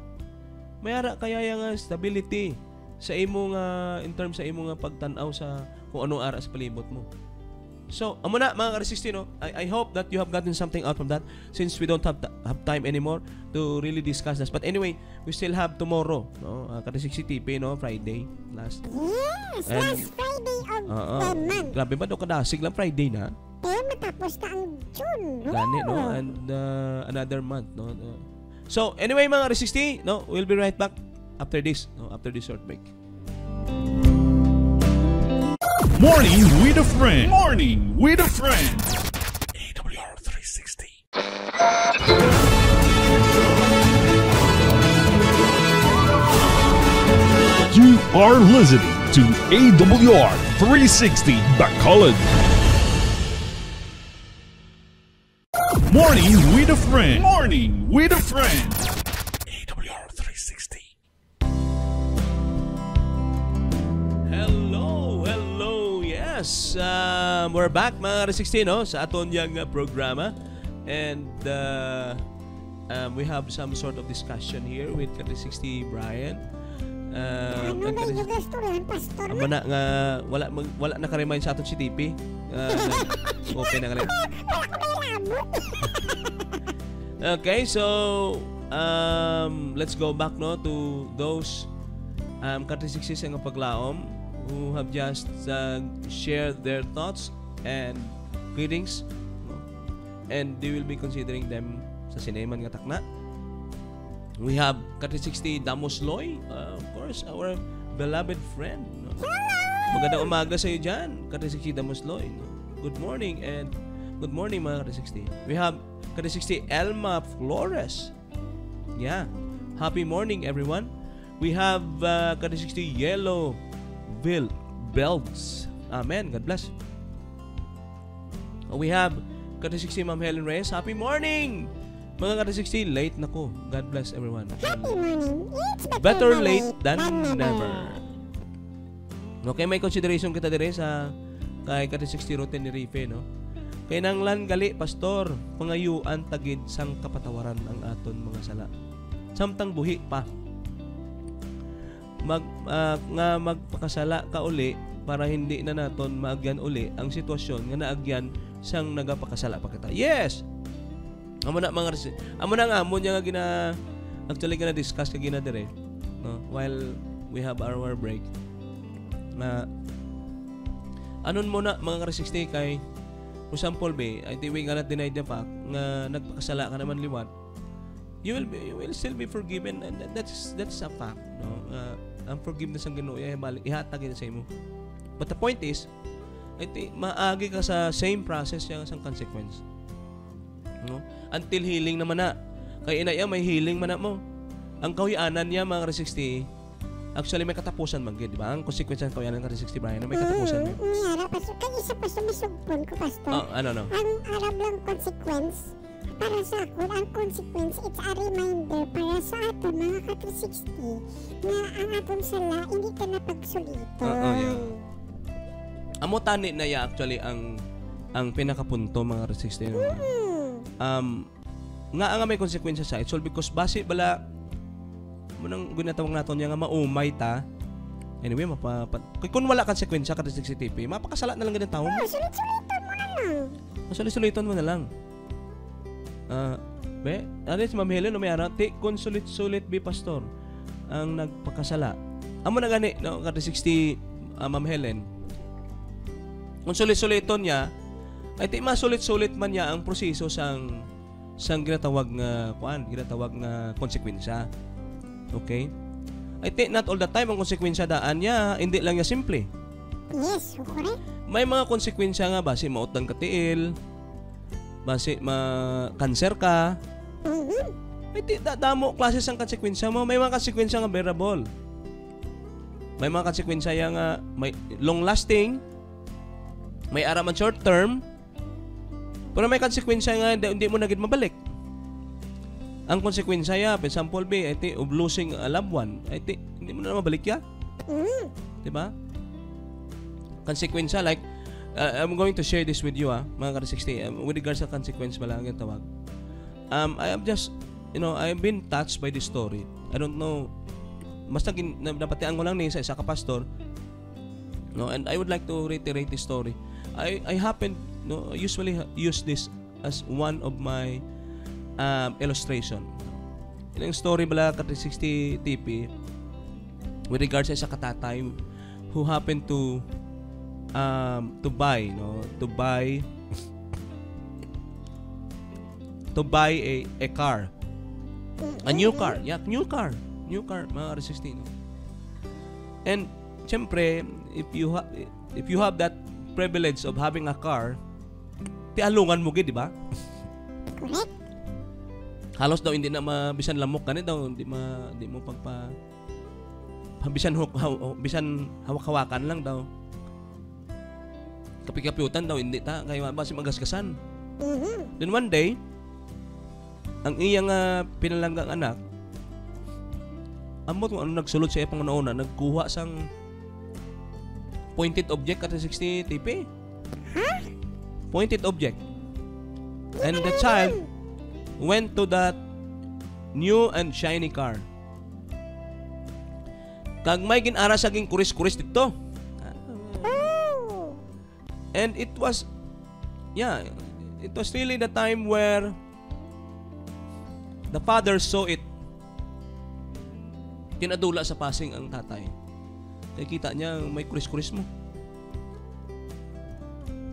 Mayara kaya nga stability sa imo nga in terms sa imo nga pagtan-aw sa kung anong ara sa palibot mo. So, amo na mga ka-resisty, no? I hope that you have gotten something out from that since we don't have time anymore to really discuss this. But anyway, we still have tomorrow, no? Ka-resisty TP, no? Friday. Last Friday of the month. Grabe ba? Kadasig lang Friday na. Matapos na ang June, no? Gani, no? And another month, no? So, anyway, mga resisty, no? We'll be right back after this, no? After this short break. Morning with a friend. Morning with a friend. AWR 360. You are listening to AWR 360 Bacolod. Morning with a friend. Morning with a friend. AWR 360. Yes, we're back mga R16, no, sa aton yang programa, and we have some sort of discussion here with R60 Brian. Ano na yung restaurant, Pastor? Amo na nga wala na ka-remind sa aton si TP. Open na ka rin. Okay, so let's go back, no, to those R60 nga paglaom who have just shared their thoughts and greetings, no? And they will be considering them sa sineman nga takna. We have Kati60 Damosloy, of course, our beloved friend, no? Magandang umaga sa iyo dyan, Kati60 Damosloy, no? Good morning and good morning mga Kati60. We have Kati60 Elma Flores. Yeah, happy morning everyone. We have Kati60 Yellow Belts. Amen. God bless. We have Kati60 Ma'am Helen Reyes. Happy morning! Mga Kati60, late na ko. God bless everyone. Happy morning. It's better late than never. Okay, may consideration kita dire sa kay Kati60 routine ni Rife, no? Kay nanglan gali, Pastor, pangayuan tagid sang kapatawaran ang aton mga sala. Samtang buhi pa. Magpakasala ka uli para hindi na naton maagyan uli ang sitwasyon nga naagyan sang nagapakasala pa kita. Yes. Amo na nga amo nya nga actually gina discuss ka gina dire, no, while we have our break. Na anon mo na mga R60 kay for example be, I think we cannot deny the fact nga nagpakasala ka naman liwat. You will still be forgiven, and that's a fact, no. Ang forgiveness ang Ginoo ihatag sa imo. But the point is, maagi ka sa same process yang sang consequence, no, until healing naman na. Kay inaya may healing man na mo. Ang kahuyanan niya mga R60 actually may katapusan man gid, di ba? Ang consequence ng kahuyanan ng R60 Brian may katapusan. Miyara Pastor, kay isa pa sumisugpon ko, Pastor. Ano? Ang arab lang consequence para sa ako, ang consequence, it's a reminder para sa aton mga ka-360 na ang aton sala hindi ka na pagsuliton. Amo tani na ya actually ang pinakapunto mga R60. Nga may konsekwensya sa it's all because base bala munang ginatawag naton nga maumay ta. Anyway, kung wala konsekwensya ka R60 TP, mapakasala na lang ganun tao mo. Sulit-suliton mo na lang. Sulit-suliton mo na lang. Be, ano si Ma'am Helen, may ara, kon sulit-sulit bi Pastor. ang nagpakasala. Amo na gani no kada 60 Ma'am Helen. Kung sulit-suliton niya, ay ti masulit-sulit man niya ang proseso sang ginatawag nga konsekwensya. Okay? I think not all the time ang konsekwensya daan niya, hindi lang niya simple. Yes, correct. May mga konsekwensya nga base mautang ka tiil, base ma-cancer ka. Ay damo klase sang konsekwensya mo. May mga konsekwensya nga bearable. May mga konsekwensya nga may long lasting, may araman short term, pero may konsekwensya nga hindi mo na gid mabalik. Ang konsekwensya ya, for example, of losing a loved one, hindi mo na mabalik ya. Diba? Konsekwensya like, I'm going to share this with you mga ka-60, with regards sa consequence lang yung tawag. I am just, I've been touched by this story. I don't know, basta napatian ko lang ni isa ka pastor, no, and I would like to reiterate this story. I happen usually use this as one of my illustration. Yung story bala ka 60 TP with regards sa isa katatay who happened to buy a car. A new car. Yeah, new car mga R16. And syempre, if you have that privilege of having a car, tialungan mo gid, di ba? Correct. Halos daw hindi na mabisan lamok kanit daw, hindi mo bisan hawak-hawakan lang daw. Kapikapyutan daw hindi ta kay base magasgasan. Then one day, ang iyang pinalanggang anak amot kung ano nagsulod sa ipang una, nagkuha sang pointed object at 60 TP. Pointed object. And the child went to that new and shiny car. Kag may ginara saging kuris-kuris dito. And it was really the time where the father saw it. Kinadula sa passing ang tatay. Kaya kita niya may kuris-kuris mo.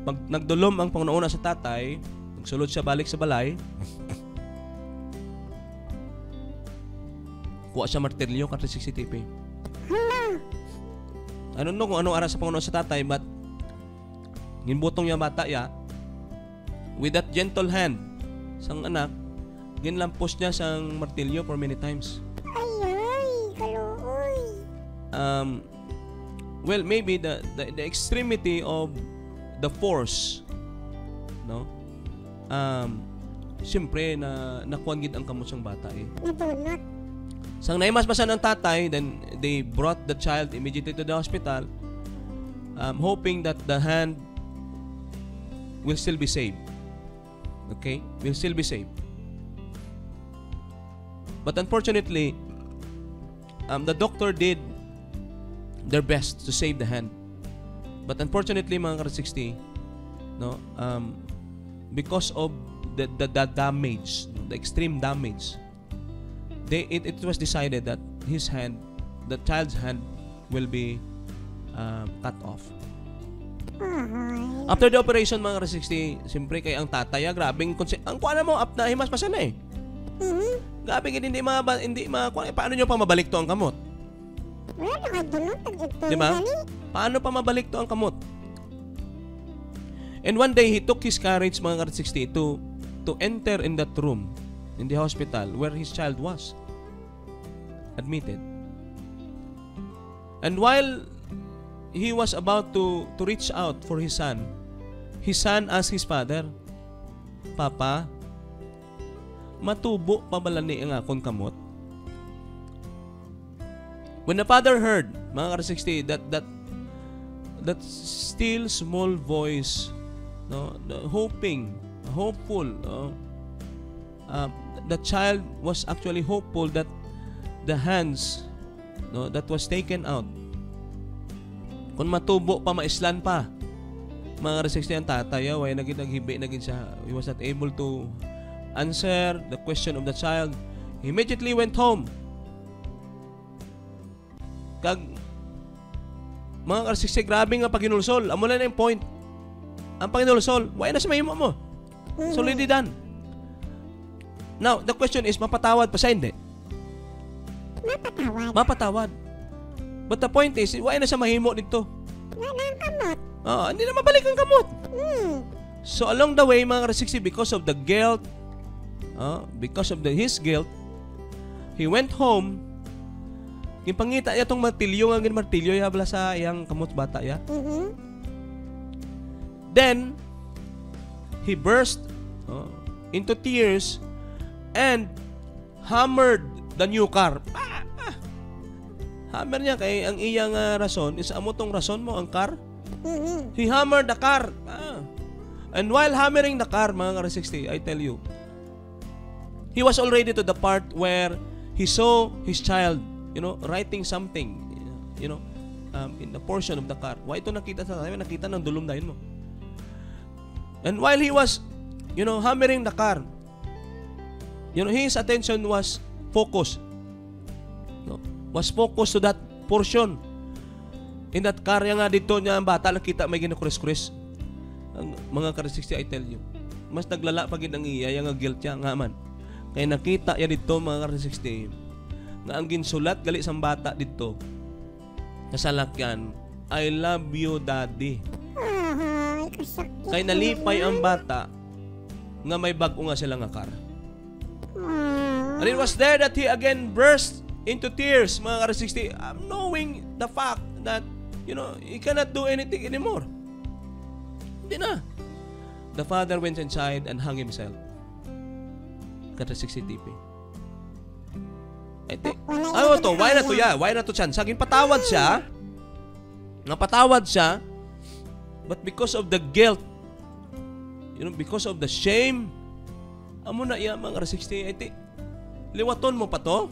Pag nagdulom ang pangunauna sa tatay, nagsulod siya balik sa balay, kuha siya martilyo kata 60 TP. I don't know kung anong ara sa pangunauna sa tatay, but ginbutong niya bata ya with that gentle hand sang anak, ginlampos niya sang martilyo for many times. Well, maybe the extremity of the force, no? Siyempre nakuan gid ang kamot sang bata eh. Nabunot. Sang naimasmasan ang tatay, then they brought the child immediately to the hospital, hoping that the hand will still be saved. Okay? Will still be saved. But unfortunately, the doctor did their best to save the hand. But unfortunately, mga ka-60, no, because of the damage, the extreme damage, it was decided that his hand, the child's hand, will be cut off. After the operation, mga ka-60, siyempre kay ang tatay, grabing ang kuha na mo, na himas pa siya na eh. Grabe, hindi paano nyo pa mabalik to ang kamot? Wala nakadunot. Diba? Paano pa mabalik to ang kamot? And one day, he took his courage, mga ka-60, to enter in that room in the hospital where his child was admitted. And while he was about to reach out for his son asked his father, "Papa, matubo pa bala ni ang akong kamot?" When the father heard, mga ka-60, that still small voice, no, hopeful, the child was actually hopeful that the hands, no, that was taken out, kung matubo pa, maislan pa, mga ka-60, ang tatay, way naghibi siya. He was not able to answer the question of the child. He immediately went home. Kag mga ka-60, grabe nga paginulsol. Amo na yung point. Ang paginulsol, why na sa mahimo mo? So, already done. Now, the question is, mapatawad pa siya, hindi? Mapatawad. But the point is, why na siya mahimo dito? Wala ang kamot. Hindi na mabalik ang kamot. So, along the way, mga ka-60, because of the guilt, because of his guilt, he went home. Ipangita niya itong martilyo, ang martilyo yabla sa iyang kamot bata ya. Then, he burst into tears and hammered the new car. Hammer niya kay ang iyang rason is amo tong rason mo ang car. He hammered the car. And while hammering the car, mga ka-60, I tell you, he was already to the part where he saw his child, writing something, in the portion of the car. Why ito nakita sa tayo? Nakita ng dulom dahil mo. And while he was, hammering the car, his attention was focused. Was focused to that portion. In that car, nga dito niya ang bata, nakita may ginakuris-kuris. Ang mga ka-60, I tell you, mas naglala pagid ang iya, yung guilt niya nga man. Kaya nakita ya dito, mga ka-60, nga ang ginsulat gali sang bata dito sa salakyan, I love you, Daddy. Kaya nalipay ang bata nga may bago nga sila nga car. And it was there that he again burst into tears, mga ka-60, knowing the fact that, he cannot do anything anymore. Hindi na. The father went inside and hung himself. Ka-60 TP. Why na to ya? Why na to chan? Saging patawad siya. Napatawad siya. But because of the guilt, because of the shame, amo na iya mga ka-60, liwaton mo pa to?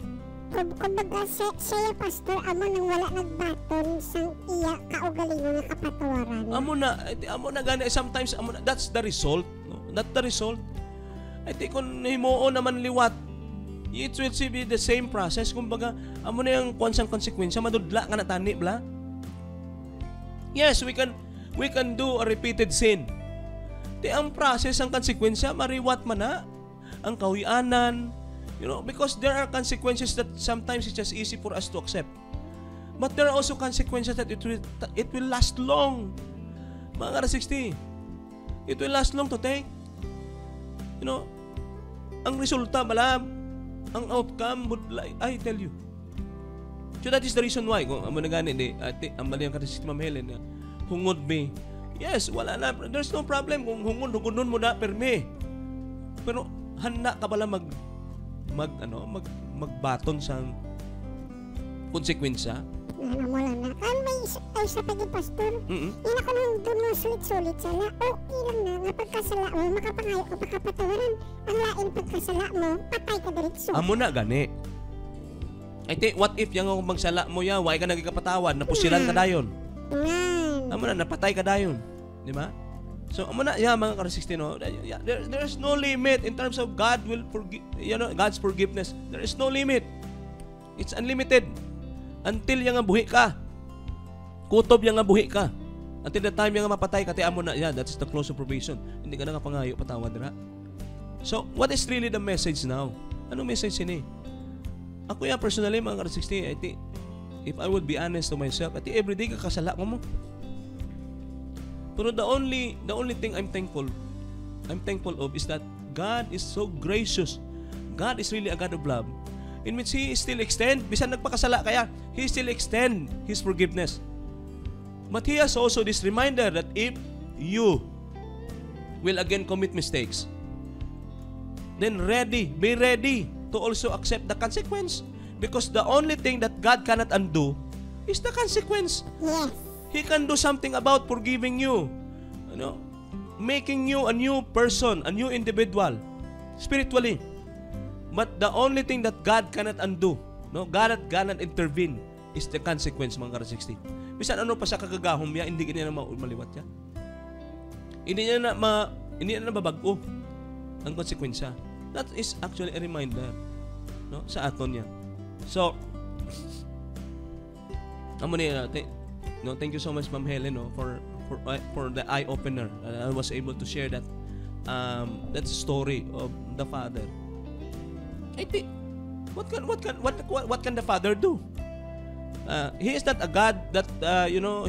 Kumbaga siya pastor, amo nang wala nagbaton sang iya kaugalingon nga kapatawaran. Amo na gani sometimes that's the result, no? Not the result. Kung himuon naman liwat, it will be the same process. Kumbaga, amo na yung konsang konsekwensya, madudla ka na tani, bla? Yes, we can do a repeated sin. Ang process, ang konsekwensya, mariwat man na. Ang kawianan, because there are consequences that sometimes it's just easy for us to accept. But there are also consequences that it will last long. Mga ka-60, it will last long to take. Ang resulta, malab, ang outcome would I tell you. So that is the reason why, kung amo na gani, ang mali ang ka-60, Ma'am Helen, hungod me. Yes, wala na, there's no problem kung hungodon mo na, perme. Pero, handa ka pala magbaton sa konsekwensya. Wala na. May isa paging pastor. Ina ko nung doon mo sulit-sulit sala. Okay lang na. Nga pagkasala mo, makapangayo ka pagkapatawaran. Ang lain pagkasala mo, patay ka diretso. Amo na gani. What if yung magsala mo ya, why ka nagkapatawad, napusilan ka dayon. Amo na, napatay ka dayon. Di ba? So, amo na, mga ka-60, there's no limit in terms of God will forgive, God's forgiveness. There is no limit. It's unlimited. Until yung nga buhi ka. Kutob yung nga buhi ka. Until the time yung nga mapatay ka, amo na, that's the close of probation. Hindi ka na kapangayo, patawad na. So, what is really the message now? Anong message ini? Ako personally, mga ka-60, if I would be honest to myself, everyday kakasala ko mo. Pero the only thing I'm thankful of is that God is so gracious. God is really a God of love, in which He still extend, bisan nagpakasala kaya, He still extend His forgiveness. But He has also this reminder that if you will again commit mistakes, then be ready to also accept the consequence. Because the only thing that God cannot undo is the consequence. Yes. He can do something about forgiving you, making you a new person, a new individual, spiritually. But the only thing that God cannot undo, God cannot intervene, is the consequence, mga ka-60. Bisan ano pa sa kagagahom niya, hindi niya na maliwat niya. Hindi niya na mabago ang konsekwensya. That is actually a reminder, sa aton niya. So, Amo ni no, thank you so much Ma'am Helen no for the eye opener. I was able to share that that story of the father. I think what can the father do? He is not a God that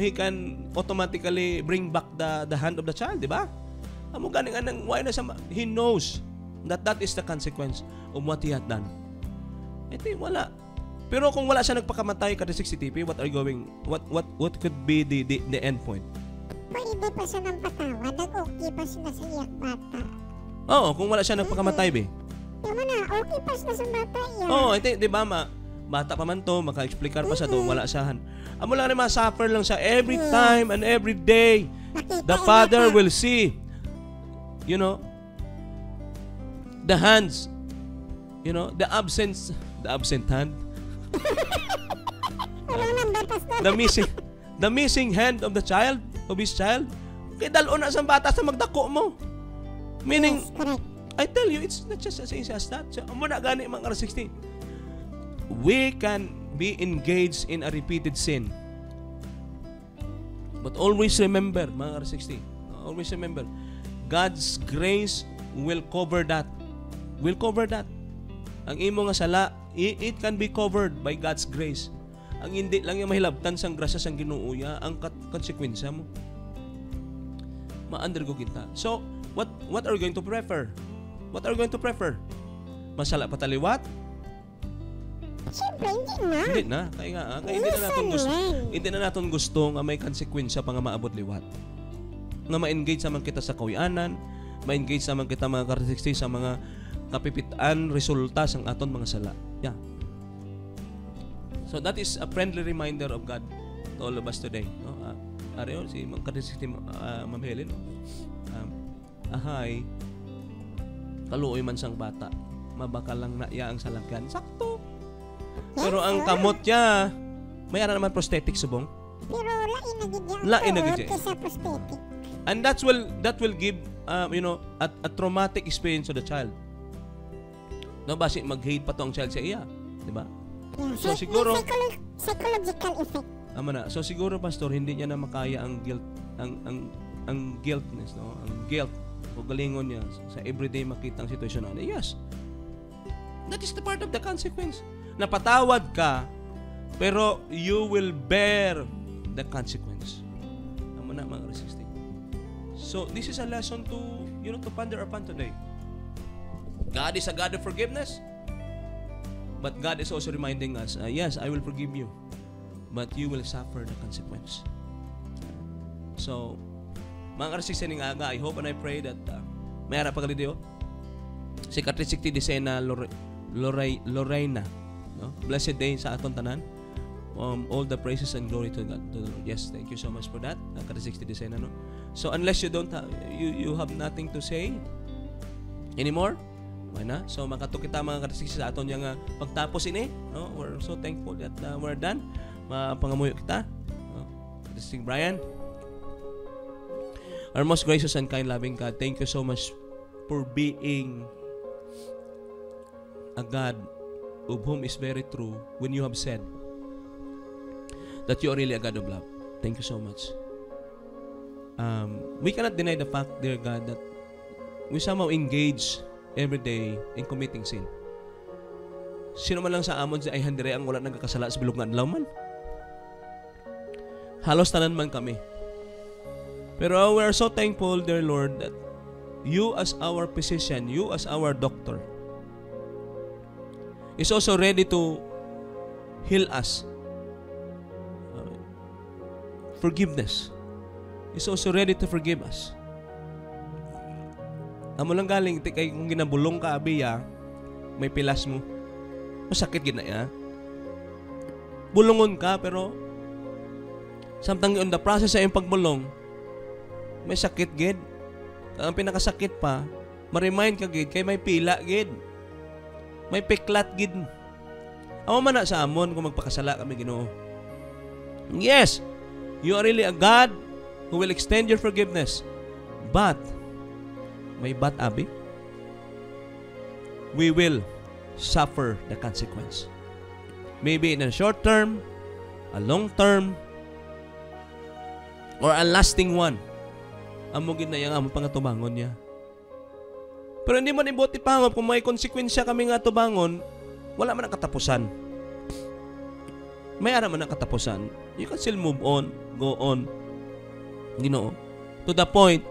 he can automatically bring back the hand of the child, di ba? Amo ganing anang why na siya, he knows that is the consequence of what he had done. I think wala. Pero kung wala siya nagpakamatay kada 60 TP, what could be the end point? Pwede pa siya ng patawad, okay pa siya sa iyak bata. Oo, kung wala siya nagpakamatay be. Yung na, okay pa siya sa bata iyak. Oo, I think, di ba bata pa man to, maka-explicar pa sa to, wala siyahan. Amo lang naman, suffer lang siya every time and every day. The father will see, the hands, the absent hand. The missing hand of his child. Kaya dalo na sa bata sa magdako mo. Meaning, I tell you, it's not just as easy as that. So, amo na gani mga 60. We can be engaged in a repeated sin. But always remember, mga 60, always remember, God's grace will cover that. Will cover that. Ang imo nga sala, it can be covered by God's grace. Ang hindi lang yung mahilabtan sang grasya sang Ginoo ya, ang konsekwensya mo. Ma-undergo kita. So, what are you going to prefer? What are you going to prefer? Masala pataliwat? Siyempre, hindi na. Kaya hindi na natin gusto nga may konsekwensya pa nga maabot liwat. Nga ma-engage naman kita sa kawianan, ma-engage naman kita mga kartistik sa mga kapipitan, resulta sang aton mga sala. Yeah. So that is a friendly reminder of God to all of us today. No? Ariyo, si mga kartistik Ma'am Helen, ahay, kaluoy man sang bata, mabaka lang na iya ang salakyan. Sakto. Pero ang kamot niya, may ara naman prosthetic subong. Pero lain na gid sa prosthetic. And that will give a traumatic experience to the child. No, basi mag-hate pa to ang child sa iya, di ba? Yeah, so siguro psychological effect. Ama na. So siguro pastor hindi niya na makaya ang guilt ang guiltness, no? Ang guilt o galingon niya sa everyday makitang sitwasyon na. Yes. That is the part of the consequence. Napatawad ka, pero you will bear the consequence. Amo na mga resisting. So this is a lesson to ponder upon today. God is a God of forgiveness, but God is also reminding us, yes, I will forgive you, but you will suffer the consequence. So, mga resisting aga, I hope and I pray that may harap pagkalidio. Si Katrisik Tisena Lorena. No? Blessed day sa aton tanan. All the praises and glory to God. To the Lord. Yes, thank you so much for that. Kada 60 design no. So unless you don't you have nothing to say anymore, why na? So makato kita mga kada 60 sa aton yang pagtapos ini, no? We're so thankful that we're done. Mapangamuyo kita. No? Sing Brian. Our most gracious and kind loving God, thank you so much for being a God of whom is very true when you have said that you are really a God of love. Thank you so much. We cannot deny the fact, dear God, that we somehow engage every day in committing sin. Sino man lang sa amon ay handire ang wala nagkakasala sa bilog nga adlaw man. Halos tanan man kami. Pero we are so thankful, dear Lord, that you as our physician, you as our doctor, is also ready to heal us. Forgiveness is also ready to forgive us. Amo lang galing kay kung ginabulong ka abiya, may pilas mo. Masakit gid na ya. Bulungon ka pero samtang on the process sa iyong pagbulong, may sakit gid. Ang pinakasakit pa, ma-remind ka gid kay may pila gid. May piklat gid. Amo man na sa amon kung magpakasala kami Ginoo. Yes, you are really a God who will extend your forgiveness. But, may but abi, we will suffer the consequence. Maybe in the short term, a long term, or a lasting one. Amo gid na yang amo pangatubangon niya. Pero hindi man ibuti pangop kung may konsekwensya kami nga tubangon, wala man ang katapusan. May ara man ang katapusan. You can still move on, go on. Ginoo. To the point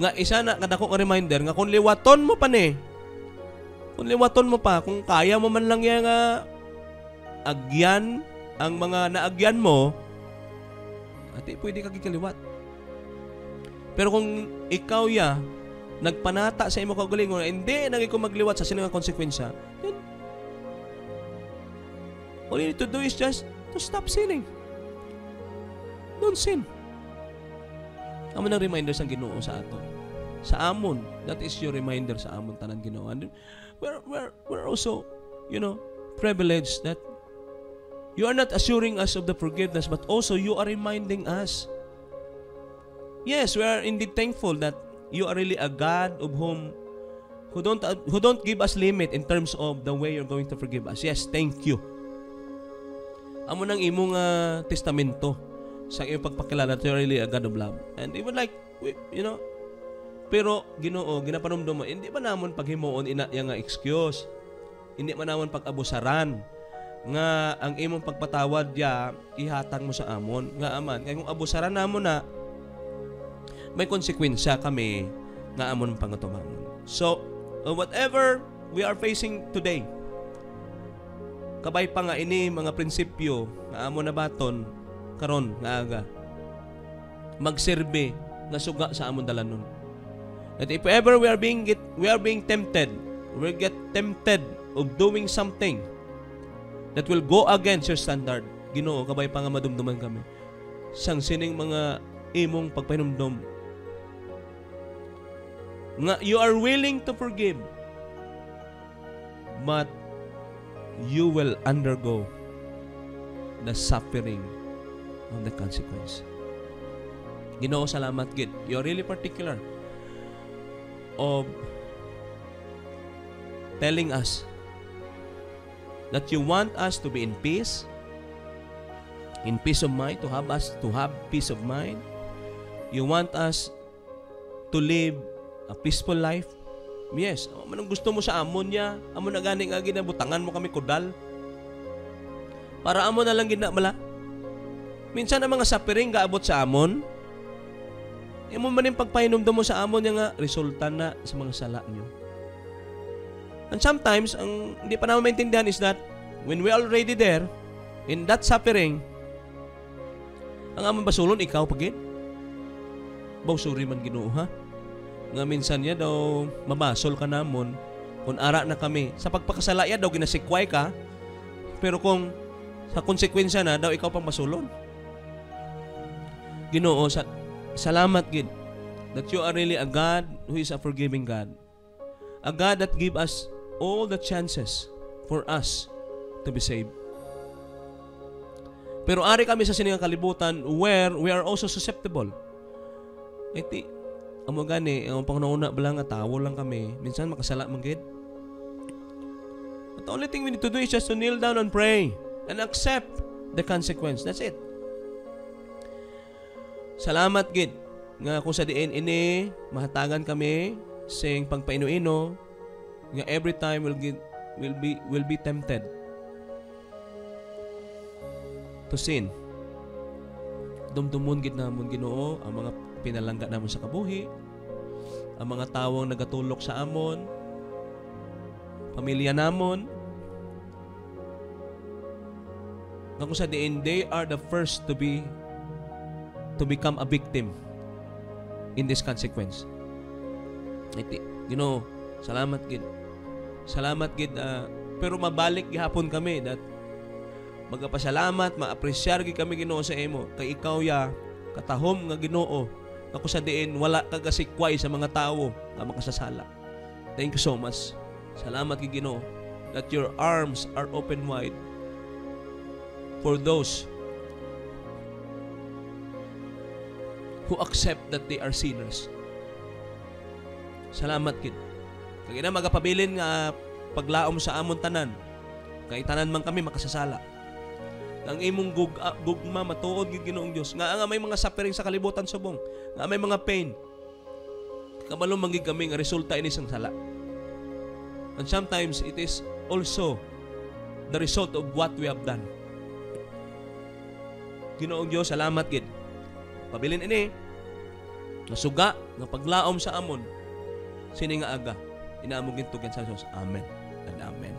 nga isa na kadako nga reminder nga kung liwaton mo pa ni. Kung liwaton mo pa, kung kaya mo man lang yang agyan ang mga naagyan mo, ati pwede ka gikaliwat. Pero kung ikaw nagpanata sa imo kaugalingon, hindi naging ko magliwat sa sinang konsekwensya, then all you need to do is just to stop sinning. Don't sin. Amo nang reminder sa Ginoo sa aton. Sa amon, that is your reminder sa amon tanan Ginoo. And we're also, privileged that you are not assuring us of the forgiveness, but also you are reminding us. Yes, we are indeed thankful that you are really a God of who don't give us limit in terms of the way you're going to forgive us. Yes, thank you. Amo nang imong testamento sa iyong pagpakilala that you're really a God of love. And even like, pero Ginoo, ginapanumdum mo, hindi ba namon paghimuon ina nga excuse? Hindi man namon pag-abusaran nga ang imong pagpatawad ihatag mo sa amon nga aman. Kaya kung abusaran namon na, may konsekwensya kami nga amon pangatumangon. So, whatever we are facing today, kabay pa nga ini mga prinsipyo nga amon na baton karon nga aga magserbe nga suga sa amon dalanon. That if ever we are being tempted, we get tempted of doing something that will go against your standard, Ginoo, kabay pa nga madumduman kami sang sining mga imong pagpahinumdom nga you are willing to forgive, but you will undergo the suffering of the consequence. Ginoo, salamat gid. You are really particular of telling us that you want us to be in peace of mind, to have peace of mind. You want us to live a peaceful life. Yes, manong gusto mo sa amon niya, amon na gani nga ginabutangan mo kami kudal. Para amon na lang ginamala. Minsan ang mga suffering gaabot sa amon, imo man yung pagpahinumdum mo sa amon niya nga resulta na sa mga sala niyo. And sometimes ang hindi pa naman maintindihan is that when we already there in that suffering, ang amon basulon ikaw pagid. Bawsuri man Ginoo ha. Nga minsan niya daw mabasol ka namon kung ara na kami sa pagpakasala ya daw ginasikway ka, pero kung sa konsekwensya na daw ikaw pang basulon. Ginoo, salamat gid that you are really a God who is a forgiving God, a God that give us all the chances for us to be saved. Pero ari kami sa siningang kalibutan where we are also susceptible. Iti amo gani, ang pangununa bala nga tawo lang kami. Minsan makasala man gid. But the only thing we need to do is just to kneel down and pray and accept the consequence. That's it. Salamat gid nga kung sa diin ini mahatagan kami sing pagpaino-ino nga every time will be tempted to sin. Dumdumon gid namon Ginoo ang mga pinalangga namon sa kabuhi, ang mga tawong nagatulok sa amon, pamilya namon. Nga kung sa diin, they are the first to become a victim in this consequence. Ginoo, salamat gid. Salamat gid, pero mabalik gihapon kami that magapasalamat, maapresyar gid kami Ginoo sa imo kay ikaw katahom nga Ginoo ako sa diin wala kagasikway sa mga tao nga makasasala. Thank you so much. Salamat kay Ginoo that your arms are open wide for those who accept that they are sinners. Salamat kid. Kaya na magapabilin nga paglaom sa amon tanan. Kay tanan man kami makasasala. ang imong gugma matuod gid Ginoong Dios nga may mga suffering sa kalibutan subong, nga may mga pain. Kabalo man gid kami nga resulta ini sang sala. And sometimes it is also the result of what we have done. Ginoong Dios, salamat gid. Pabilin ini nasuga nga paglaom sa amon sini nga aga inaamog gintugan sa Dios. Amen and amen.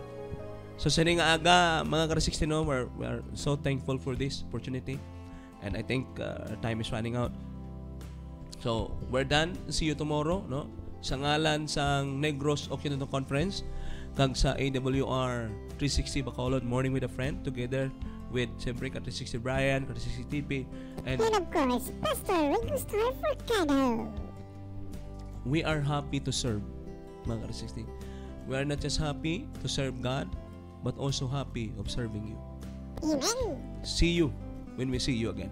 So sini nga aga mga ka-360 no, we are so thankful for this opportunity, and I think our time is running out. So we're done. See you tomorrow no, sa ngalan sang Negros Occidental Conference kag sa AWR 360 Bacolod Morning with a Friend, together with siyempre ka-360 Brian, ka-360 TP, and of course, Pastor Rico Star Forcado. We are happy to serve, mga ka-360. We are not just happy to serve God, but also happy of serving you. Amen. See you when we see you again.